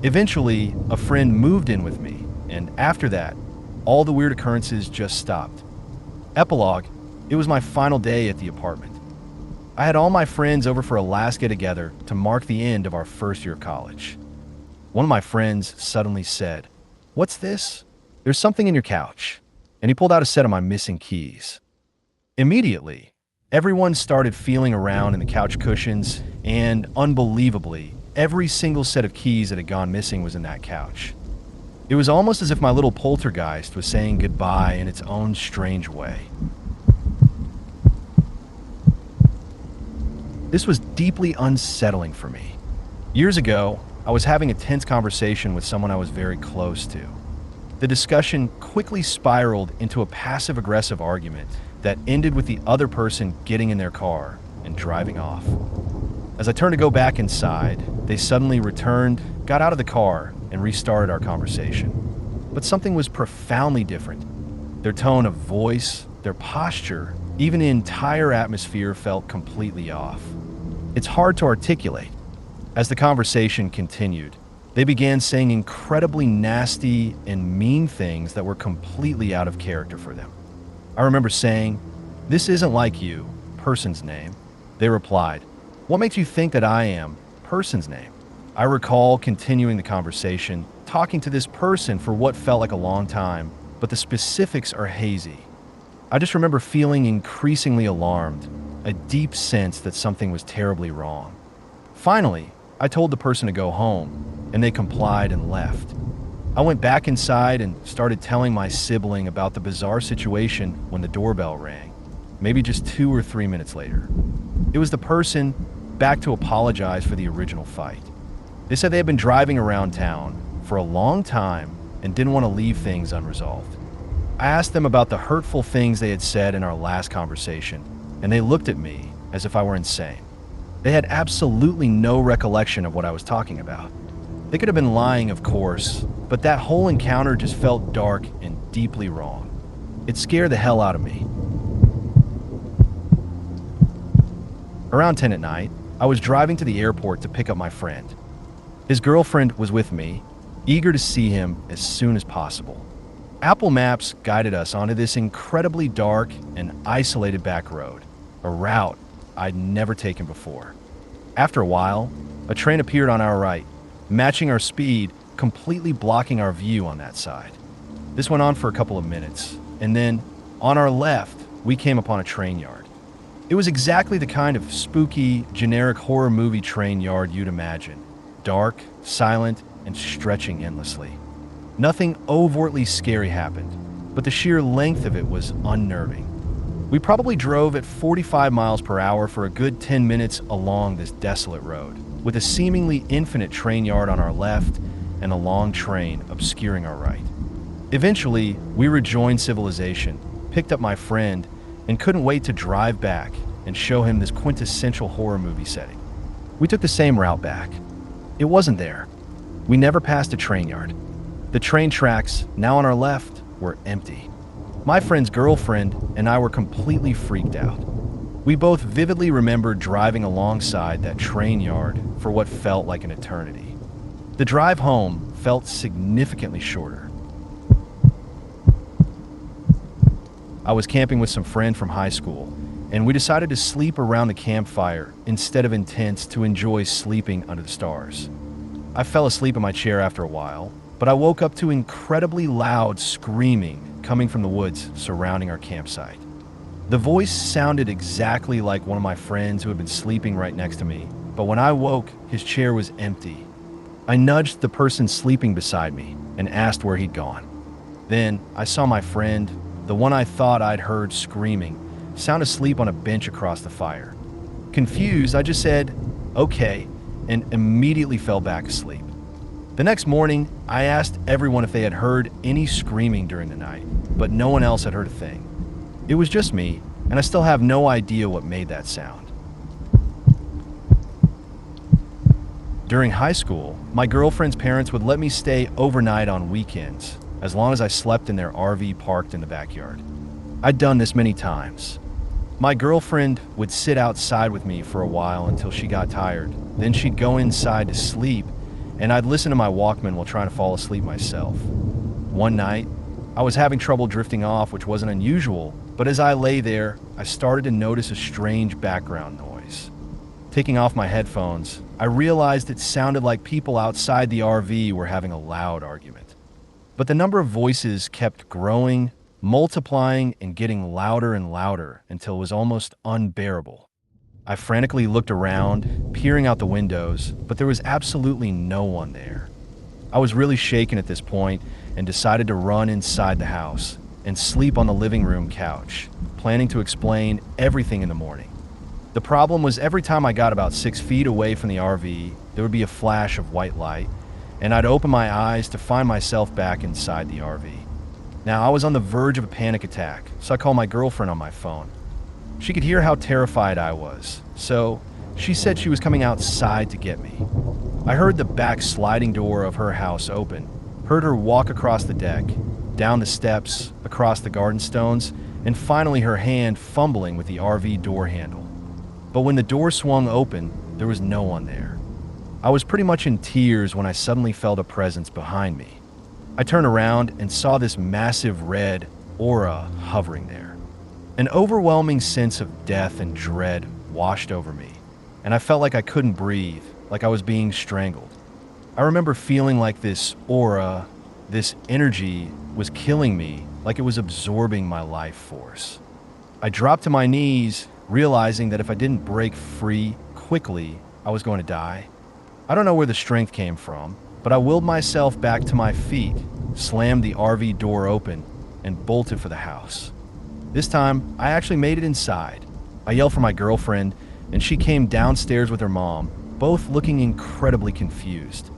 Eventually, a friend moved in with me, and after that, all the weird occurrences just stopped. Epilogue, it was my final day at the apartment. I had all my friends over for a last get-together to mark the end of our first year of college. One of my friends suddenly said, "What's this? There's something in your couch." And he pulled out a set of my missing keys. Immediately, everyone started feeling around in the couch cushions, and unbelievably, every single set of keys that had gone missing was in that couch. It was almost as if my little poltergeist was saying goodbye in its own strange way. This was deeply unsettling for me. Years ago, I was having a tense conversation with someone I was very close to. The discussion quickly spiraled into a passive-aggressive argument that ended with the other person getting in their car and driving off. As I turned to go back inside, they suddenly returned, got out of the car, and restarted our conversation. But something was profoundly different. Their tone of voice, their posture, even the entire atmosphere felt completely off. It's hard to articulate. As the conversation continued, they began saying incredibly nasty and mean things that were completely out of character for them. I remember saying, "This isn't like you, person's name." They replied, "What makes you think that I am, person's name?" I recall continuing the conversation, talking to this person for what felt like a long time, but the specifics are hazy. I just remember feeling increasingly alarmed, a deep sense that something was terribly wrong. Finally, I told the person to go home, and they complied and left. I went back inside and started telling my sibling about the bizarre situation when the doorbell rang, maybe just 2 or 3 minutes later. It was the person back to apologize for the original fight. They said they had been driving around town for a long time and didn't want to leave things unresolved. I asked them about the hurtful things they had said in our last conversation, and they looked at me as if I were insane. They had absolutely no recollection of what I was talking about. They could have been lying, of course, but that whole encounter just felt dark and deeply wrong. It scared the hell out of me. Around 10 at night, I was driving to the airport to pick up my friend. His girlfriend was with me, eager to see him as soon as possible. Apple Maps guided us onto this incredibly dark and isolated back road, a route I'd never taken before. After a while, a train appeared on our right, matching our speed, completely blocking our view on that side. This went on for a couple of minutes, and then, on our left, we came upon a train yard. It was exactly the kind of spooky, generic horror movie train yard you'd imagine. Dark, silent, and stretching endlessly. Nothing overtly scary happened, but the sheer length of it was unnerving. We probably drove at 45 miles per hour for a good 10 minutes along this desolate road, with a seemingly infinite train yard on our left and a long train obscuring our right. Eventually, we rejoined civilization, picked up my friend, and couldn't wait to drive back and show him this quintessential horror movie setting. We took the same route back. It wasn't there. We never passed a train yard. The train tracks, now on our left, were empty. My friend's girlfriend and I were completely freaked out. We both vividly remembered driving alongside that train yard for what felt like an eternity. The drive home felt significantly shorter. I was camping with some friend from high school, and we decided to sleep around the campfire instead of in tents to enjoy sleeping under the stars. I fell asleep in my chair after a while, but I woke up to incredibly loud screaming coming from the woods surrounding our campsite. The voice sounded exactly like one of my friends who had been sleeping right next to me, but when I woke, his chair was empty. I nudged the person sleeping beside me and asked where he'd gone. Then I saw my friend, the one I thought I'd heard screaming, sound asleep on a bench across the fire. Confused, I just said, "Okay," and immediately fell back asleep. The next morning, I asked everyone if they had heard any screaming during the night, but no one else had heard a thing. It was just me, and I still have no idea what made that sound. During high school, my girlfriend's parents would let me stay overnight on weekends, as long as I slept in their RV parked in the backyard. I'd done this many times. My girlfriend would sit outside with me for a while until she got tired. Then she'd go inside to sleep, and I'd listen to my Walkman while trying to fall asleep myself. One night, I was having trouble drifting off, which wasn't unusual, but as I lay there, I started to notice a strange background noise. noise. Taking off my headphones, I realized it sounded like people outside the RV were having a loud argument. But the number of voices kept growing, multiplying, and getting louder and louder until it was almost unbearable. I frantically looked around, peering out the windows, but there was absolutely no one there. I was really shaken at this point and decided to run inside the house and sleep on the living room couch, planning to explain everything in the morning. The problem was every time I got about 6 feet away from the RV, there would be a flash of white light, and I'd open my eyes to find myself back inside the RV. Now, I was on the verge of a panic attack, so I called my girlfriend on my phone. She could hear how terrified I was, so she said she was coming outside to get me. I heard the back sliding door of her house open, heard her walk across the deck, down the steps, across the garden stones, and finally her hand fumbling with the RV door handle. But when the door swung open, there was no one there. I was pretty much in tears when I suddenly felt a presence behind me. I turned around and saw this massive red aura hovering there. An overwhelming sense of death and dread washed over me, and I felt like I couldn't breathe, like I was being strangled. I remember feeling like this aura, this energy, was killing me, like it was absorbing my life force. I dropped to my knees, realizing that if I didn't break free quickly, I was going to die. I don't know where the strength came from, but I willed myself back to my feet, slammed the RV door open, and bolted for the house. This time, I actually made it inside. I yelled for my girlfriend, and she came downstairs with her mom, both looking incredibly confused.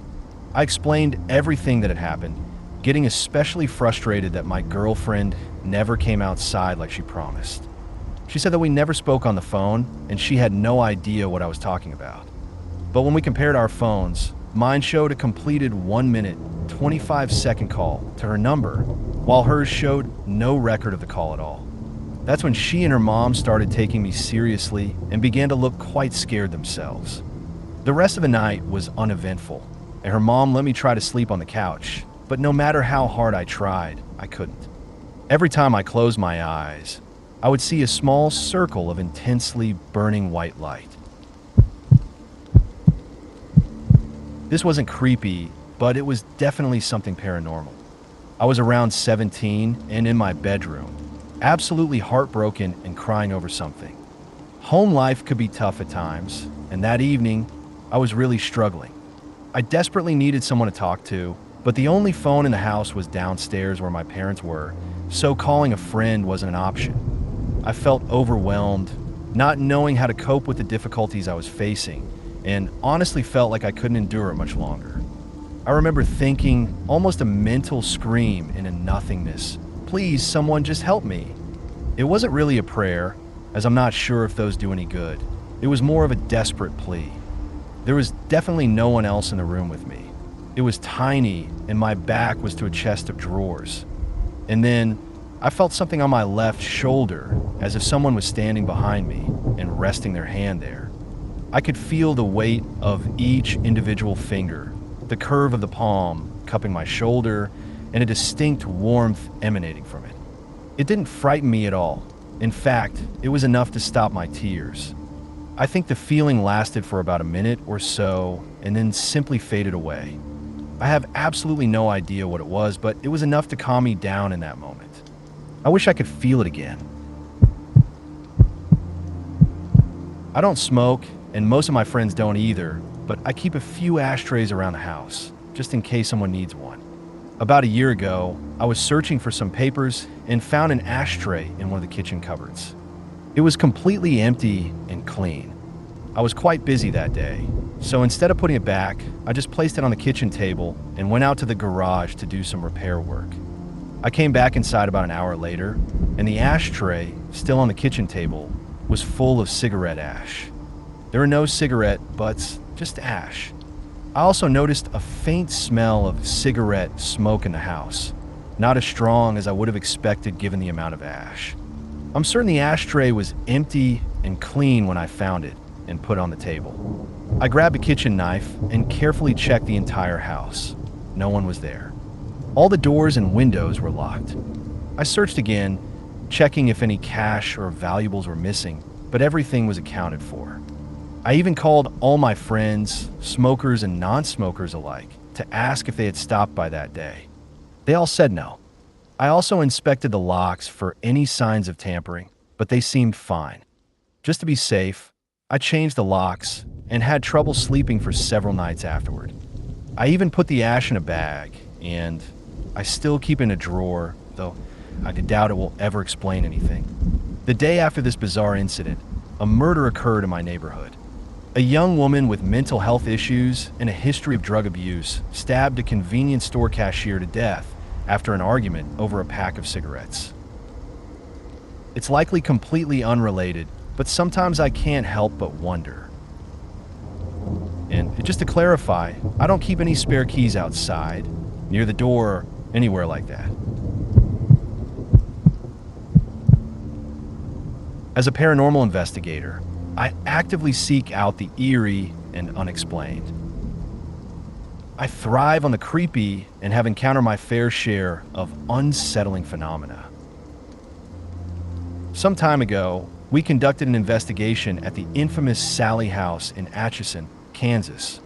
I explained everything that had happened, getting especially frustrated that my girlfriend never came outside like she promised. She said that we never spoke on the phone, and she had no idea what I was talking about. But when we compared our phones, mine showed a completed 1 minute, 25-second call to her number, while hers showed no record of the call at all. That's when she and her mom started taking me seriously and began to look quite scared themselves. The rest of the night was uneventful, and her mom let me try to sleep on the couch, but no matter how hard I tried, I couldn't. Every time I closed my eyes, I would see a small circle of intensely burning white light. This wasn't creepy, but it was definitely something paranormal. I was around 17 and in my bedroom, absolutely heartbroken and crying over something. Home life could be tough at times, and that evening, I was really struggling. I desperately needed someone to talk to, but the only phone in the house was downstairs where my parents were, so calling a friend wasn't an option. I felt overwhelmed, not knowing how to cope with the difficulties I was facing, and honestly felt like I couldn't endure it much longer. I remember thinking, almost a mental scream in a nothingness, "Please, someone just help me." It wasn't really a prayer, as I'm not sure if those do any good. It was more of a desperate plea. There was definitely no one else in the room with me. It was tiny, and my back was to a chest of drawers. And then I felt something on my left shoulder, as if someone was standing behind me and resting their hand there. I could feel the weight of each individual finger, the curve of the palm cupping my shoulder, and a distinct warmth emanating from it. It didn't frighten me at all. In fact, it was enough to stop my tears. I think the feeling lasted for about a minute or so and then simply faded away. I have absolutely no idea what it was, but it was enough to calm me down in that moment. I wish I could feel it again. I don't smoke, and most of my friends don't either, but I keep a few ashtrays around the house, just in case someone needs one. About a year ago, I was searching for some papers and found an ashtray in one of the kitchen cupboards. It was completely empty and clean. I was quite busy that day, so instead of putting it back, I just placed it on the kitchen table and went out to the garage to do some repair work. I came back inside about an hour later, and the ashtray, still on the kitchen table, was full of cigarette ash. There were no cigarette butts, just ash. I also noticed a faint smell of cigarette smoke in the house, not as strong as I would have expected given the amount of ash. I'm certain the ashtray was empty and clean when I found it and put it on the table. I grabbed a kitchen knife and carefully checked the entire house. No one was there. All the doors and windows were locked. I searched again, checking if any cash or valuables were missing, but everything was accounted for. I even called all my friends, smokers and non-smokers alike, to ask if they had stopped by that day. They all said no. I also inspected the locks for any signs of tampering, but they seemed fine. Just to be safe, I changed the locks and had trouble sleeping for several nights afterward. I even put the ash in a bag, and I still keep it in a drawer, though I doubt it will ever explain anything. The day after this bizarre incident, a murder occurred in my neighborhood. A young woman with mental health issues and a history of drug abuse stabbed a convenience store cashier to death after an argument over a pack of cigarettes. It's likely completely unrelated, but sometimes I can't help but wonder. And just to clarify, I don't keep any spare keys outside, near the door, or anywhere like that. As a paranormal investigator, I actively seek out the eerie and unexplained. I thrive on the creepy and have encountered my fair share of unsettling phenomena. Some time ago, we conducted an investigation at the infamous Sally House in Atchison, Kansas.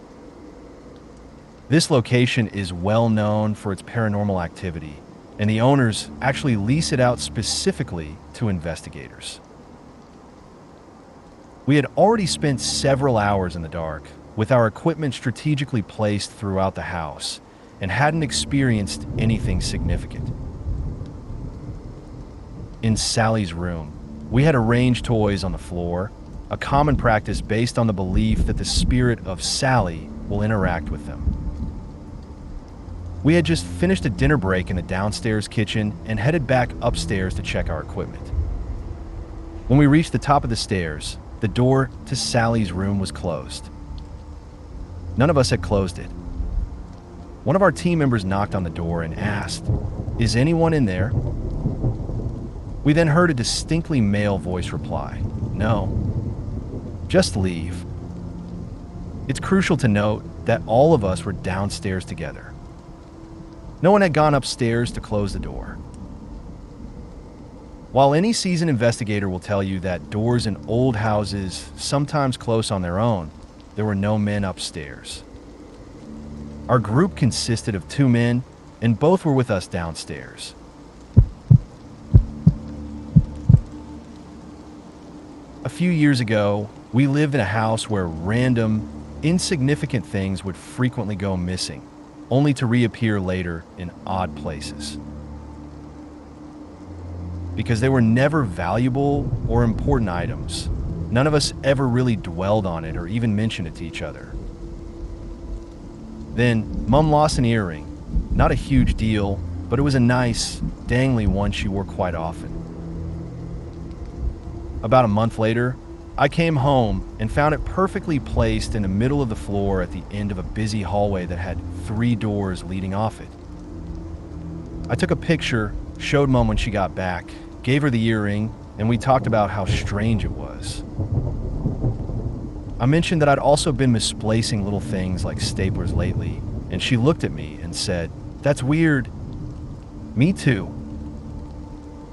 This location is well known for its paranormal activity, and the owners actually lease it out specifically to investigators. We had already spent several hours in the dark, with our equipment strategically placed throughout the house, and hadn't experienced anything significant. In Sally's room, we had arranged toys on the floor, a common practice based on the belief that the spirit of Sally will interact with them. We had just finished a dinner break in the downstairs kitchen and headed back upstairs to check our equipment. When we reached the top of the stairs, the door to Sally's room was closed. None of us had closed it. One of our team members knocked on the door and asked, "Is anyone in there?" We then heard a distinctly male voice reply, "No, just leave." It's crucial to note that all of us were downstairs together. No one had gone upstairs to close the door. While any seasoned investigator will tell you that doors in old houses sometimes close on their own, there were no men upstairs. Our group consisted of 2 men, and both were with us downstairs. A few years ago, we lived in a house where random, insignificant things would frequently go missing, only to reappear later in odd places. Because they were never valuable or important items, none of us ever really dwelled on it or even mentioned it to each other. Then, Mom lost an earring. Not a huge deal, but it was a nice, dangly one she wore quite often. About a month later, I came home and found it perfectly placed in the middle of the floor at the end of a busy hallway that had 3 doors leading off it. I took a picture, showed Mom when she got back, gave her the earring, and we talked about how strange it was. I mentioned that I'd also been misplacing little things like staplers lately, and she looked at me and said, "That's weird." Me too.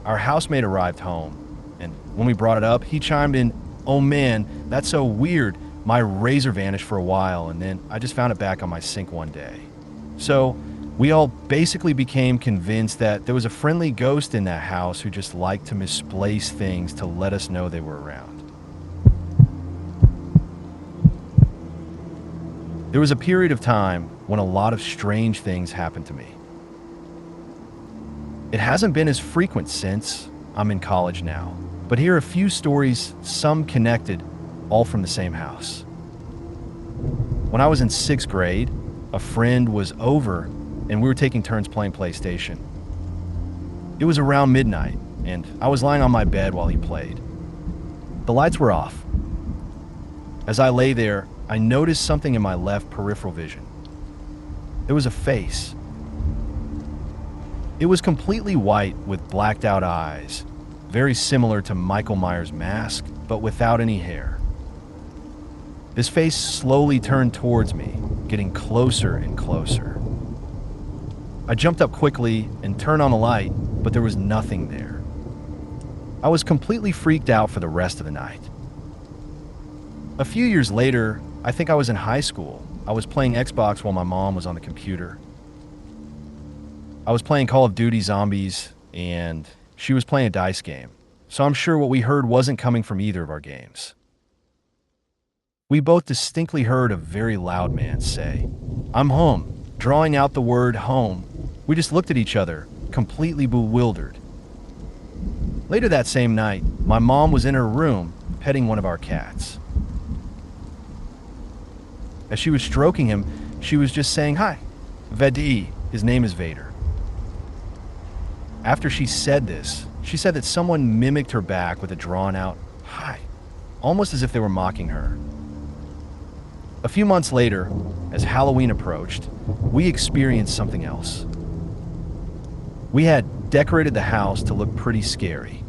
Our housemate arrived home, and when we brought it up, he chimed in, "Oh man, that's so weird. My razor vanished for a while, and then I just found it back on my sink one day." So we all basically became convinced that there was a friendly ghost in that house who just liked to misplace things to let us know they were around. There was a period of time when a lot of strange things happened to me. It hasn't been as frequent since I'm in college now, but here are a few stories, some connected, all from the same house. When I was in 6th grade, a friend was over and we were taking turns playing PlayStation. It was around midnight, and I was lying on my bed while he played. The lights were off. As I lay there, I noticed something in my left peripheral vision. There was a face. It was completely white with blacked out eyes, very similar to Michael Myers' mask, but without any hair. This face slowly turned towards me, getting closer and closer. I jumped up quickly and turned on the light, but there was nothing there. I was completely freaked out for the rest of the night. A few years later, I think I was in high school. I was playing Xbox while my mom was on the computer. I was playing Call of Duty Zombies, and she was playing a dice game. So I'm sure what we heard wasn't coming from either of our games. We both distinctly heard a very loud man say, "I'm home," drawing out the word home. We just looked at each other, completely bewildered. Later that same night, my mom was in her room petting one of our cats. As she was stroking him, she was just saying, "Hi, Vedi." His name is Vader. After she said this, she said that someone mimicked her back with a drawn-out "hi," almost as if they were mocking her. A few months later, as Halloween approached, we experienced something else. We had decorated the house to look pretty scary.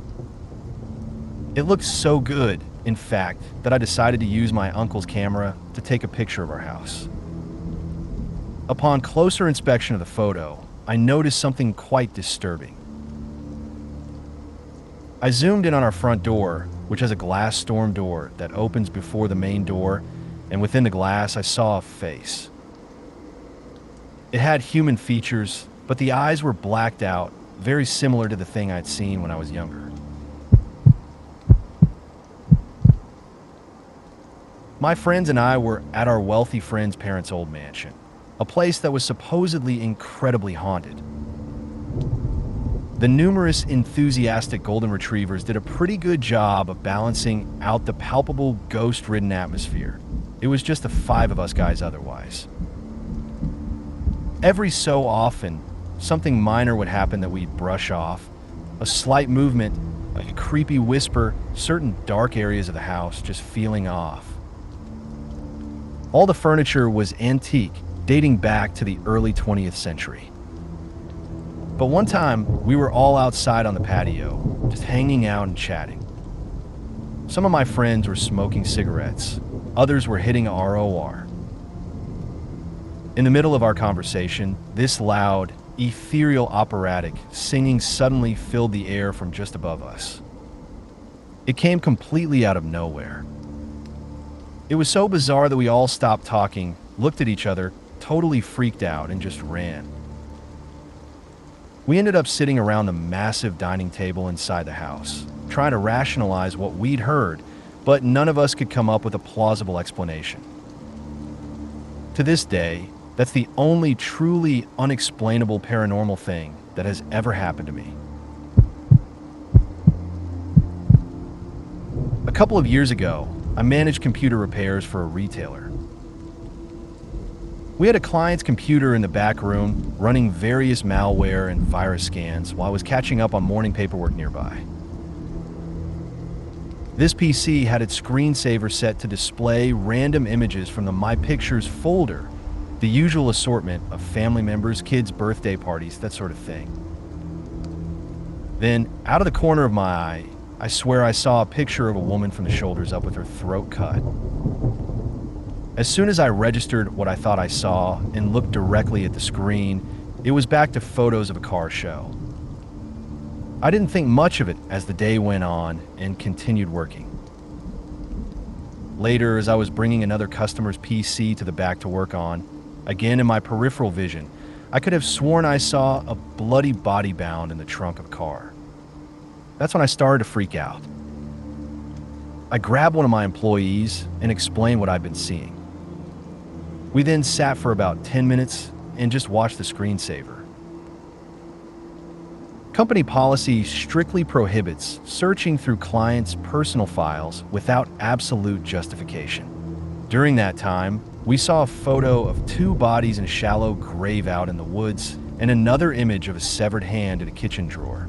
It looked so good, in fact, that I decided to use my uncle's camera to take a picture of our house. Upon closer inspection of the photo, I noticed something quite disturbing. I zoomed in on our front door, which has a glass storm door that opens before the main door, and within the glass I saw a face. It had human features, but the eyes were blacked out, very similar to the thing I'd seen when I was younger. My friends and I were at our wealthy friend's parents' old mansion, a place that was supposedly incredibly haunted. The numerous enthusiastic golden retrievers did a pretty good job of balancing out the palpable ghost-ridden atmosphere. It was just the five of us guys otherwise. Every so often, something minor would happen that we'd brush off. A slight movement, like a creepy whisper, certain dark areas of the house just feeling off. All the furniture was antique, dating back to the early 20th century. But one time, we were all outside on the patio, just hanging out and chatting. Some of my friends were smoking cigarettes. Others were hitting ROR. In the middle of our conversation, this loud, ethereal operatic singing suddenly filled the air from just above us. It came completely out of nowhere. It was so bizarre that we all stopped talking, looked at each other, totally freaked out, and just ran. We ended up sitting around the massive dining table inside the house, trying to rationalize what we'd heard, but none of us could come up with a plausible explanation. To this day, that's the only truly unexplainable paranormal thing that has ever happened to me. A couple of years ago, I managed computer repairs for a retailer. We had a client's computer in the back room running various malware and virus scans while I was catching up on morning paperwork nearby. This PC had its screensaver set to display random images from the My Pictures folder, the usual assortment of family members, kids' birthday parties, that sort of thing. Then, out of the corner of my eye, I swear I saw a picture of a woman from the shoulders up with her throat cut. As soon as I registered what I thought I saw and looked directly at the screen, it was back to photos of a car show. I didn't think much of it as the day went on and continued working. Later, as I was bringing another customer's PC to the back to work on, again in my peripheral vision, I could have sworn I saw a bloody body bound in the trunk of a car. That's when I started to freak out. I grabbed one of my employees and explained what I'd been seeing. We then sat for about 10 minutes and just watched the screensaver. Company policy strictly prohibits searching through clients' personal files without absolute justification. During that time, we saw a photo of two bodies in a shallow grave out in the woods and another image of a severed hand in a kitchen drawer.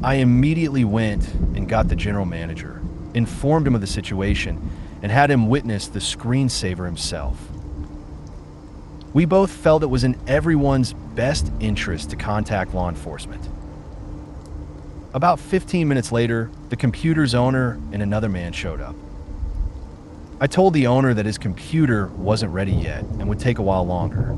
I immediately went and got the general manager, informed him of the situation, and had him witness the screensaver himself. We both felt it was in everyone's best interest to contact law enforcement. About 15 minutes later, the computer's owner and another man showed up. I told the owner that his computer wasn't ready yet and would take a while longer.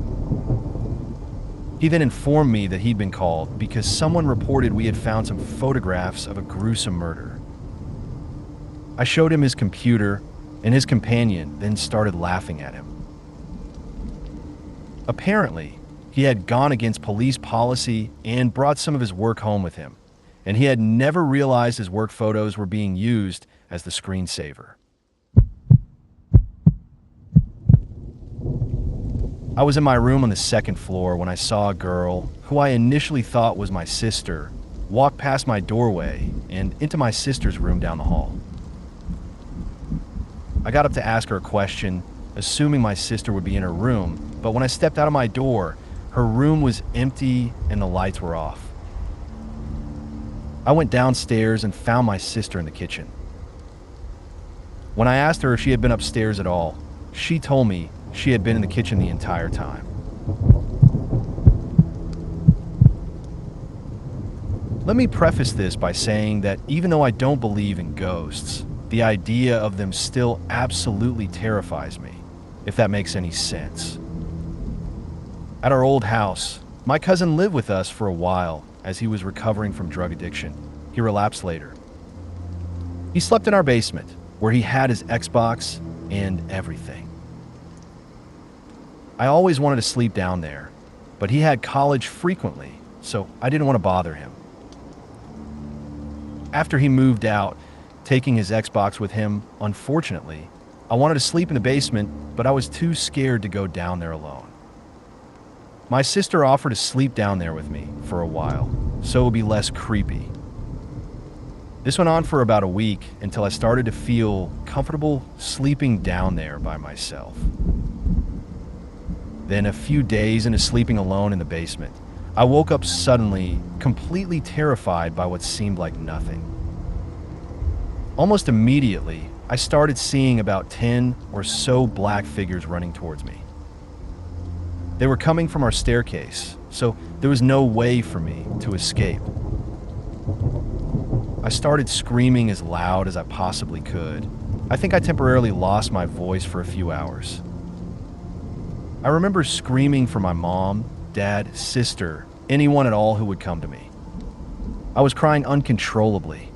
He then informed me that he'd been called because someone reported we had found some photographs of a gruesome murder. I showed him his computer, and his companion then started laughing at him. Apparently, he had gone against police policy and brought some of his work home with him, and he had never realized his work photos were being used as the screensaver. I was in my room on the second floor when I saw a girl, who I initially thought was my sister, walk past my doorway and into my sister's room down the hall. I got up to ask her a question, assuming my sister would be in her room, but when I stepped out of my door, her room was empty and the lights were off. I went downstairs and found my sister in the kitchen. When I asked her if she had been upstairs at all, she told me she had been in the kitchen the entire time. Let me preface this by saying that even though I don't believe in ghosts, the idea of them still absolutely terrifies me, if that makes any sense. At our old house, my cousin lived with us for a while as he was recovering from drug addiction. He relapsed later. He slept in our basement, where he had his Xbox and everything. I always wanted to sleep down there, but he had college frequently, so I didn't want to bother him. After he moved out, taking his Xbox with him, unfortunately, I wanted to sleep in the basement, but I was too scared to go down there alone. My sister offered to sleep down there with me for a while, so it would be less creepy. This went on for about a week until I started to feel comfortable sleeping down there by myself. Then a few days into sleeping alone in the basement, I woke up suddenly, completely terrified by what seemed like nothing. Almost immediately, I started seeing about 10 or so black figures running towards me. They were coming from our staircase, so there was no way for me to escape. I started screaming as loud as I possibly could. I think I temporarily lost my voice for a few hours. I remember screaming for my mom, dad, sister, anyone at all who would come to me. I was crying uncontrollably.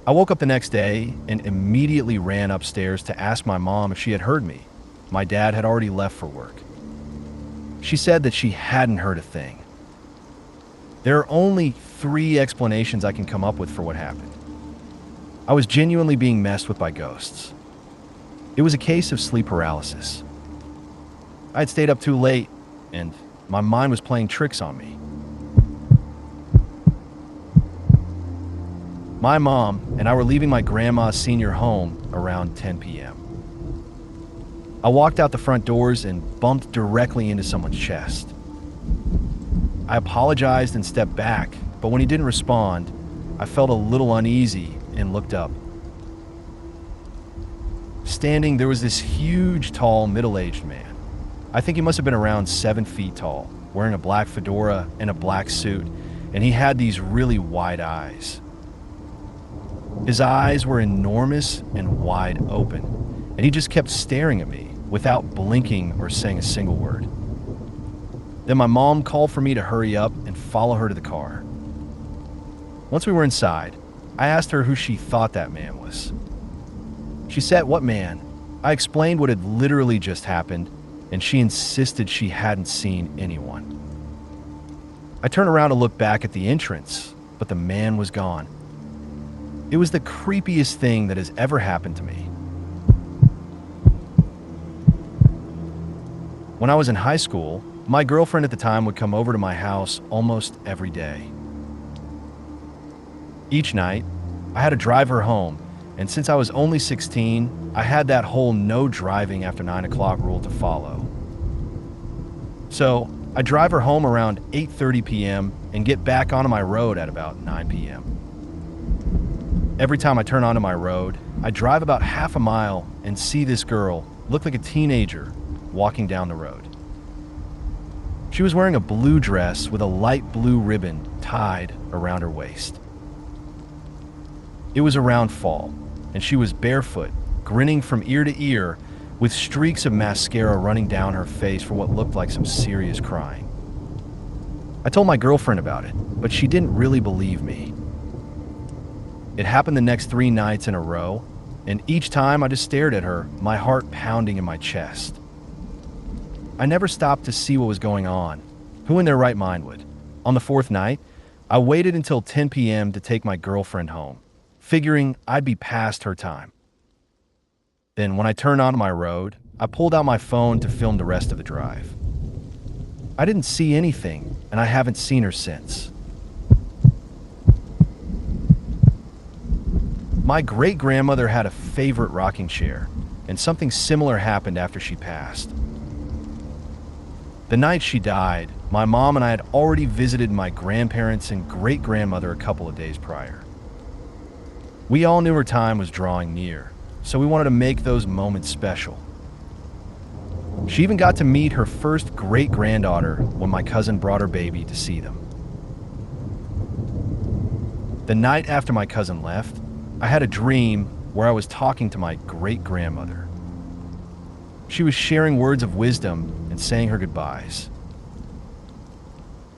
I woke up the next day and immediately ran upstairs to ask my mom if she had heard me. My dad had already left for work. She said that she hadn't heard a thing. There are only 3 explanations I can come up with for what happened. I was genuinely being messed with by ghosts. It was a case of sleep paralysis. I had stayed up too late, and my mind was playing tricks on me. My mom and I were leaving my grandma's senior home around 10 p.m. I walked out the front doors and bumped directly into someone's chest. I apologized and stepped back, but when he didn't respond, I felt a little uneasy and looked up. Standing, there was this huge, tall, middle-aged man. I think he must have been around 7 feet tall, wearing a black fedora and a black suit, and he had these really wide eyes. His eyes were enormous and wide open, and he just kept staring at me without blinking or saying a single word. Then my mom called for me to hurry up and follow her to the car. Once we were inside, I asked her who she thought that man was. She said, "What man?" I explained what had literally just happened, and she insisted she hadn't seen anyone. I turned around to look back at the entrance, but the man was gone. It was the creepiest thing that has ever happened to me. When I was in high school, my girlfriend at the time would come over to my house almost every day. Each night, I had to drive her home, and since I was only 16, I had that whole no driving after 9 o'clock rule to follow. So, I drive her home around 8:30 p.m. and get back onto my road at about 9 p.m. Every time I turn onto my road, I drive about half a mile and see this girl, look like a teenager, walking down the road. She was wearing a blue dress with a light blue ribbon tied around her waist. It was around fall, and she was barefoot, grinning from ear to ear, with streaks of mascara running down her face for what looked like some serious crying. I told my girlfriend about it, but she didn't really believe me. It happened the next 3 nights in a row, and each time I just stared at her, my heart pounding in my chest. I never stopped to see what was going on. Who in their right mind would? On the 4th night, I waited until 10 p.m. to take my girlfriend home, figuring I'd be past her time. Then, when I turned onto my road, I pulled out my phone to film the rest of the drive. I didn't see anything, and I haven't seen her since. My great-grandmother had a favorite rocking chair, and something similar happened after she passed. The night she died, my mom and I had already visited my grandparents and great-grandmother a couple of days prior. We all knew her time was drawing near, so we wanted to make those moments special. She even got to meet her first great-granddaughter when my cousin brought her baby to see them. The night after my cousin left, I had a dream where I was talking to my great-grandmother. She was sharing words of wisdom and saying her goodbyes.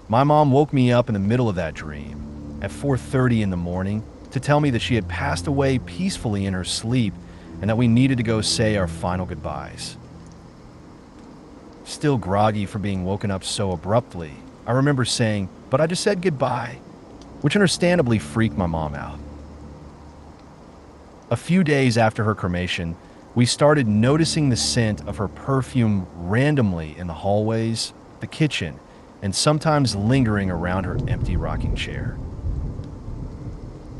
My mom woke me up in the middle of that dream at 4:30 in the morning to tell me that she had passed away peacefully in her sleep and that we needed to go say our final goodbyes. Still groggy from being woken up so abruptly, I remember saying, "But I just said goodbye," which understandably freaked my mom out. A few days after her cremation, we started noticing the scent of her perfume randomly in the hallways, the kitchen, and sometimes lingering around her empty rocking chair.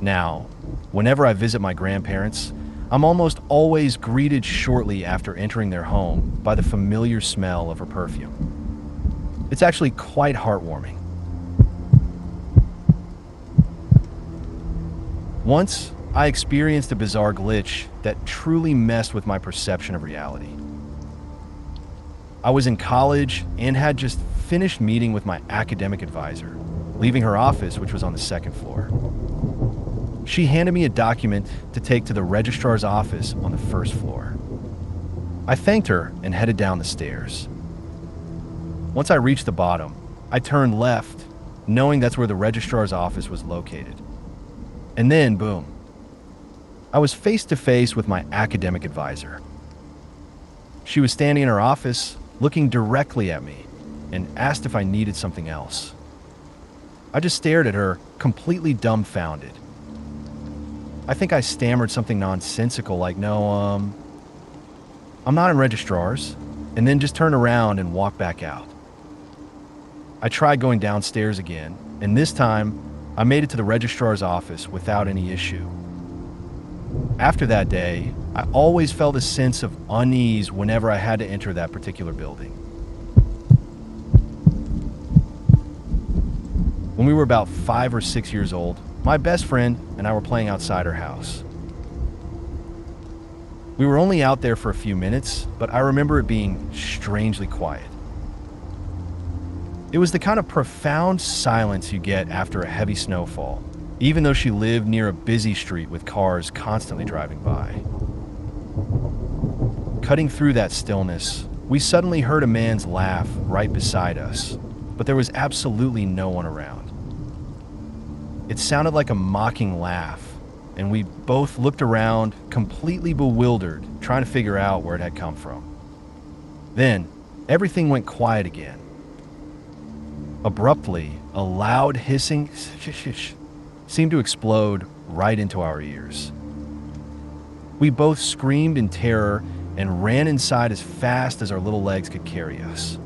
Now, whenever I visit my grandparents, I'm almost always greeted shortly after entering their home by the familiar smell of her perfume. It's actually quite heartwarming. Once, I experienced a bizarre glitch that truly messed with my perception of reality. I was in college and had just finished meeting with my academic advisor, leaving her office, which was on the 2nd floor. She handed me a document to take to the registrar's office on the 1st floor. I thanked her and headed down the stairs. Once I reached the bottom, I turned left, knowing that's where the registrar's office was located. And then, boom, I was face to face with my academic advisor. She was standing in her office, looking directly at me, and asked if I needed something else. I just stared at her, completely dumbfounded. I think I stammered something nonsensical like, "No, I'm not in registrars," and then just turned around and walked back out. I tried going downstairs again, and this time, I made it to the registrar's office without any issue. After that day, I always felt a sense of unease whenever I had to enter that particular building. When we were about 5 or 6 years old, my best friend and I were playing outside her house. We were only out there for a few minutes, but I remember it being strangely quiet. It was the kind of profound silence you get after a heavy snowfall, even though she lived near a busy street with cars constantly driving by. Cutting through that stillness, we suddenly heard a man's laugh right beside us, but there was absolutely no one around. It sounded like a mocking laugh, and we both looked around, completely bewildered, trying to figure out where it had come from. Then, everything went quiet again. Abruptly, a loud hissing seemed to explode right into our ears. We both screamed in terror and ran inside as fast as our little legs could carry us.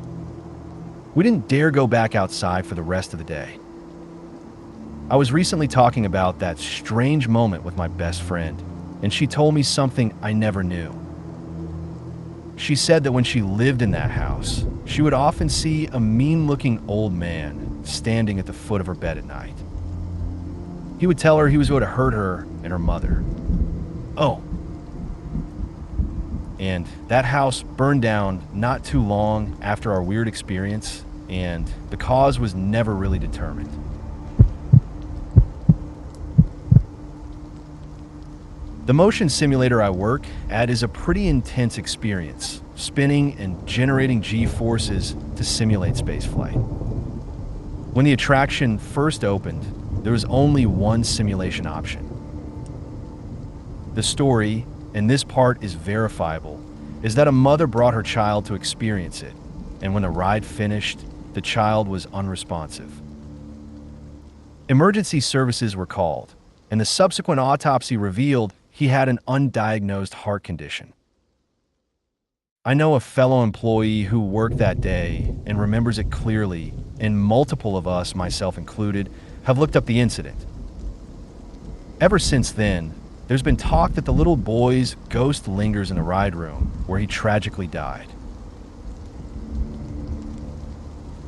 We didn't dare go back outside for the rest of the day. I was recently talking about that strange moment with my best friend, and she told me something I never knew. She said that when she lived in that house, she would often see a mean-looking old man standing at the foot of her bed at night. He would tell her he was going to hurt her and her mother. Oh. And that house burned down not too long after our weird experience, and the cause was never really determined. The motion simulator I work at is a pretty intense experience, spinning and generating G-forces to simulate spaceflight. When the attraction first opened, there was only one simulation option: The story, and this part is verifiable, is that a mother brought her child to experience it, and when the ride finished, the child was unresponsive. Emergency services were called, and the subsequent autopsy revealed he had an undiagnosed heart condition. I know a fellow employee who worked that day and remembers it clearly, and multiple of us, myself included, have looked up the incident. Ever since then, there's been talk that the little boy's ghost lingers in the ride room where he tragically died.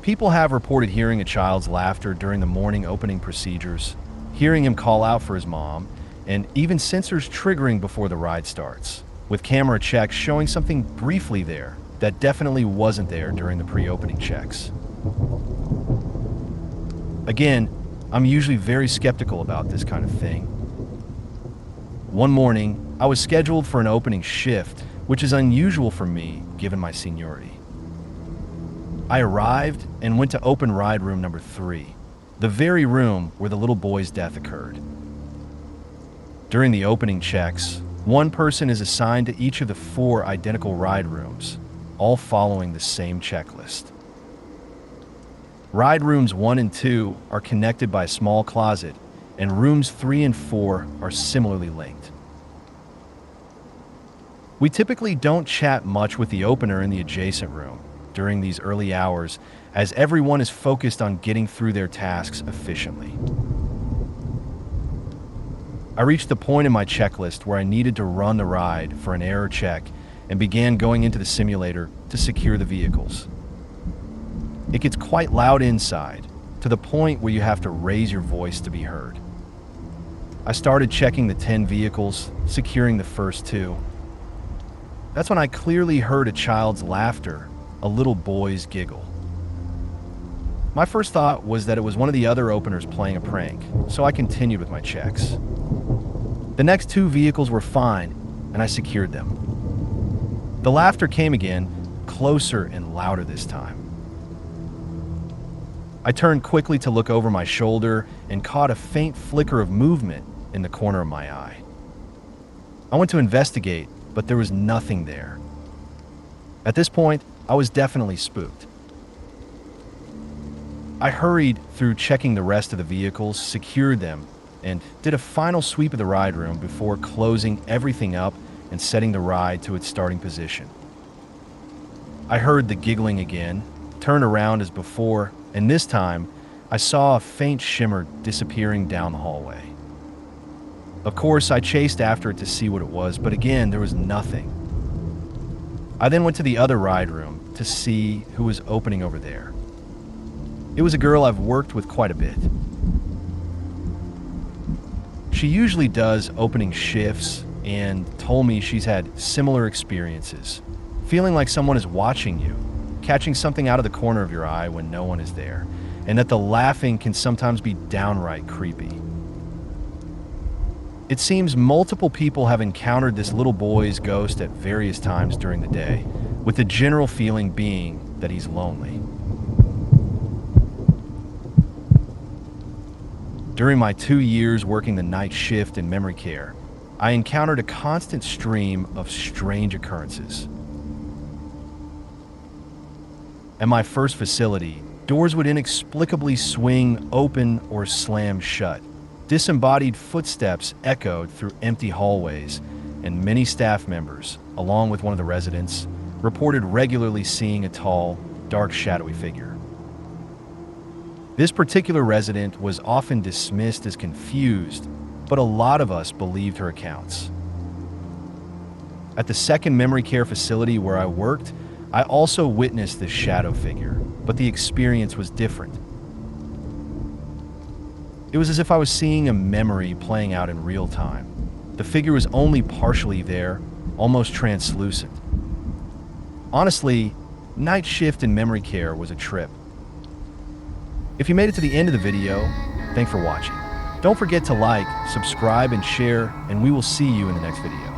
People have reported hearing a child's laughter during the morning opening procedures, hearing him call out for his mom, and even sensors triggering before the ride starts, with camera checks showing something briefly there that definitely wasn't there during the pre-opening checks. Again, I'm usually very skeptical about this kind of thing. One morning, I was scheduled for an opening shift, which is unusual for me given my seniority. I arrived and went to open ride room number 3, the very room where the little boy's death occurred. During the opening checks, one person is assigned to each of the 4 identical ride rooms, all following the same checklist. Ride rooms 1 and 2 are connected by a small closet, and rooms 3 and 4 are similarly linked. We typically don't chat much with the opener in the adjacent room during these early hours, as everyone is focused on getting through their tasks efficiently. I reached the point in my checklist where I needed to run the ride for an error check and began going into the simulator to secure the vehicles. It gets quite loud inside, to the point where you have to raise your voice to be heard. I started checking the 10 vehicles, securing the first 2. That's when I clearly heard a child's laughter, a little boy's giggle. My first thought was that it was one of the other openers playing a prank, so I continued with my checks. The next 2 vehicles were fine, and I secured them. The laughter came again, closer and louder this time. I turned quickly to look over my shoulder and caught a faint flicker of movement in the corner of my eye. I went to investigate, but there was nothing there. At this point, I was definitely spooked. I hurried through checking the rest of the vehicles, secured them, and did a final sweep of the ride room before closing everything up and setting the ride to its starting position. I heard the giggling again, turned around as before, and this time I saw a faint shimmer disappearing down the hallway. Of course, I chased after it to see what it was, but again, there was nothing. I then went to the other ride room to see who was opening over there. It was a girl I've worked with quite a bit. She usually does opening shifts and told me she's had similar experiences, feeling like someone is watching you, catching something out of the corner of your eye when no one is there, and that the laughing can sometimes be downright creepy. It seems multiple people have encountered this little boy's ghost at various times during the day, with the general feeling being that he's lonely. During my 2 years working the night shift in memory care, I encountered a constant stream of strange occurrences. At my first facility, doors would inexplicably swing open or slam shut. Disembodied footsteps echoed through empty hallways, and many staff members, along with one of the residents, reported regularly seeing a tall, dark, shadowy figure. This particular resident was often dismissed as confused, but a lot of us believed her accounts. At the second memory care facility where I worked, I also witnessed this shadow figure, but the experience was different. It was as if I was seeing a memory playing out in real time. The figure was only partially there, almost translucent. Honestly, night shift in memory care was a trip. If you made it to the end of the video, thanks for watching. Don't forget to like, subscribe, and share, and we will see you in the next video.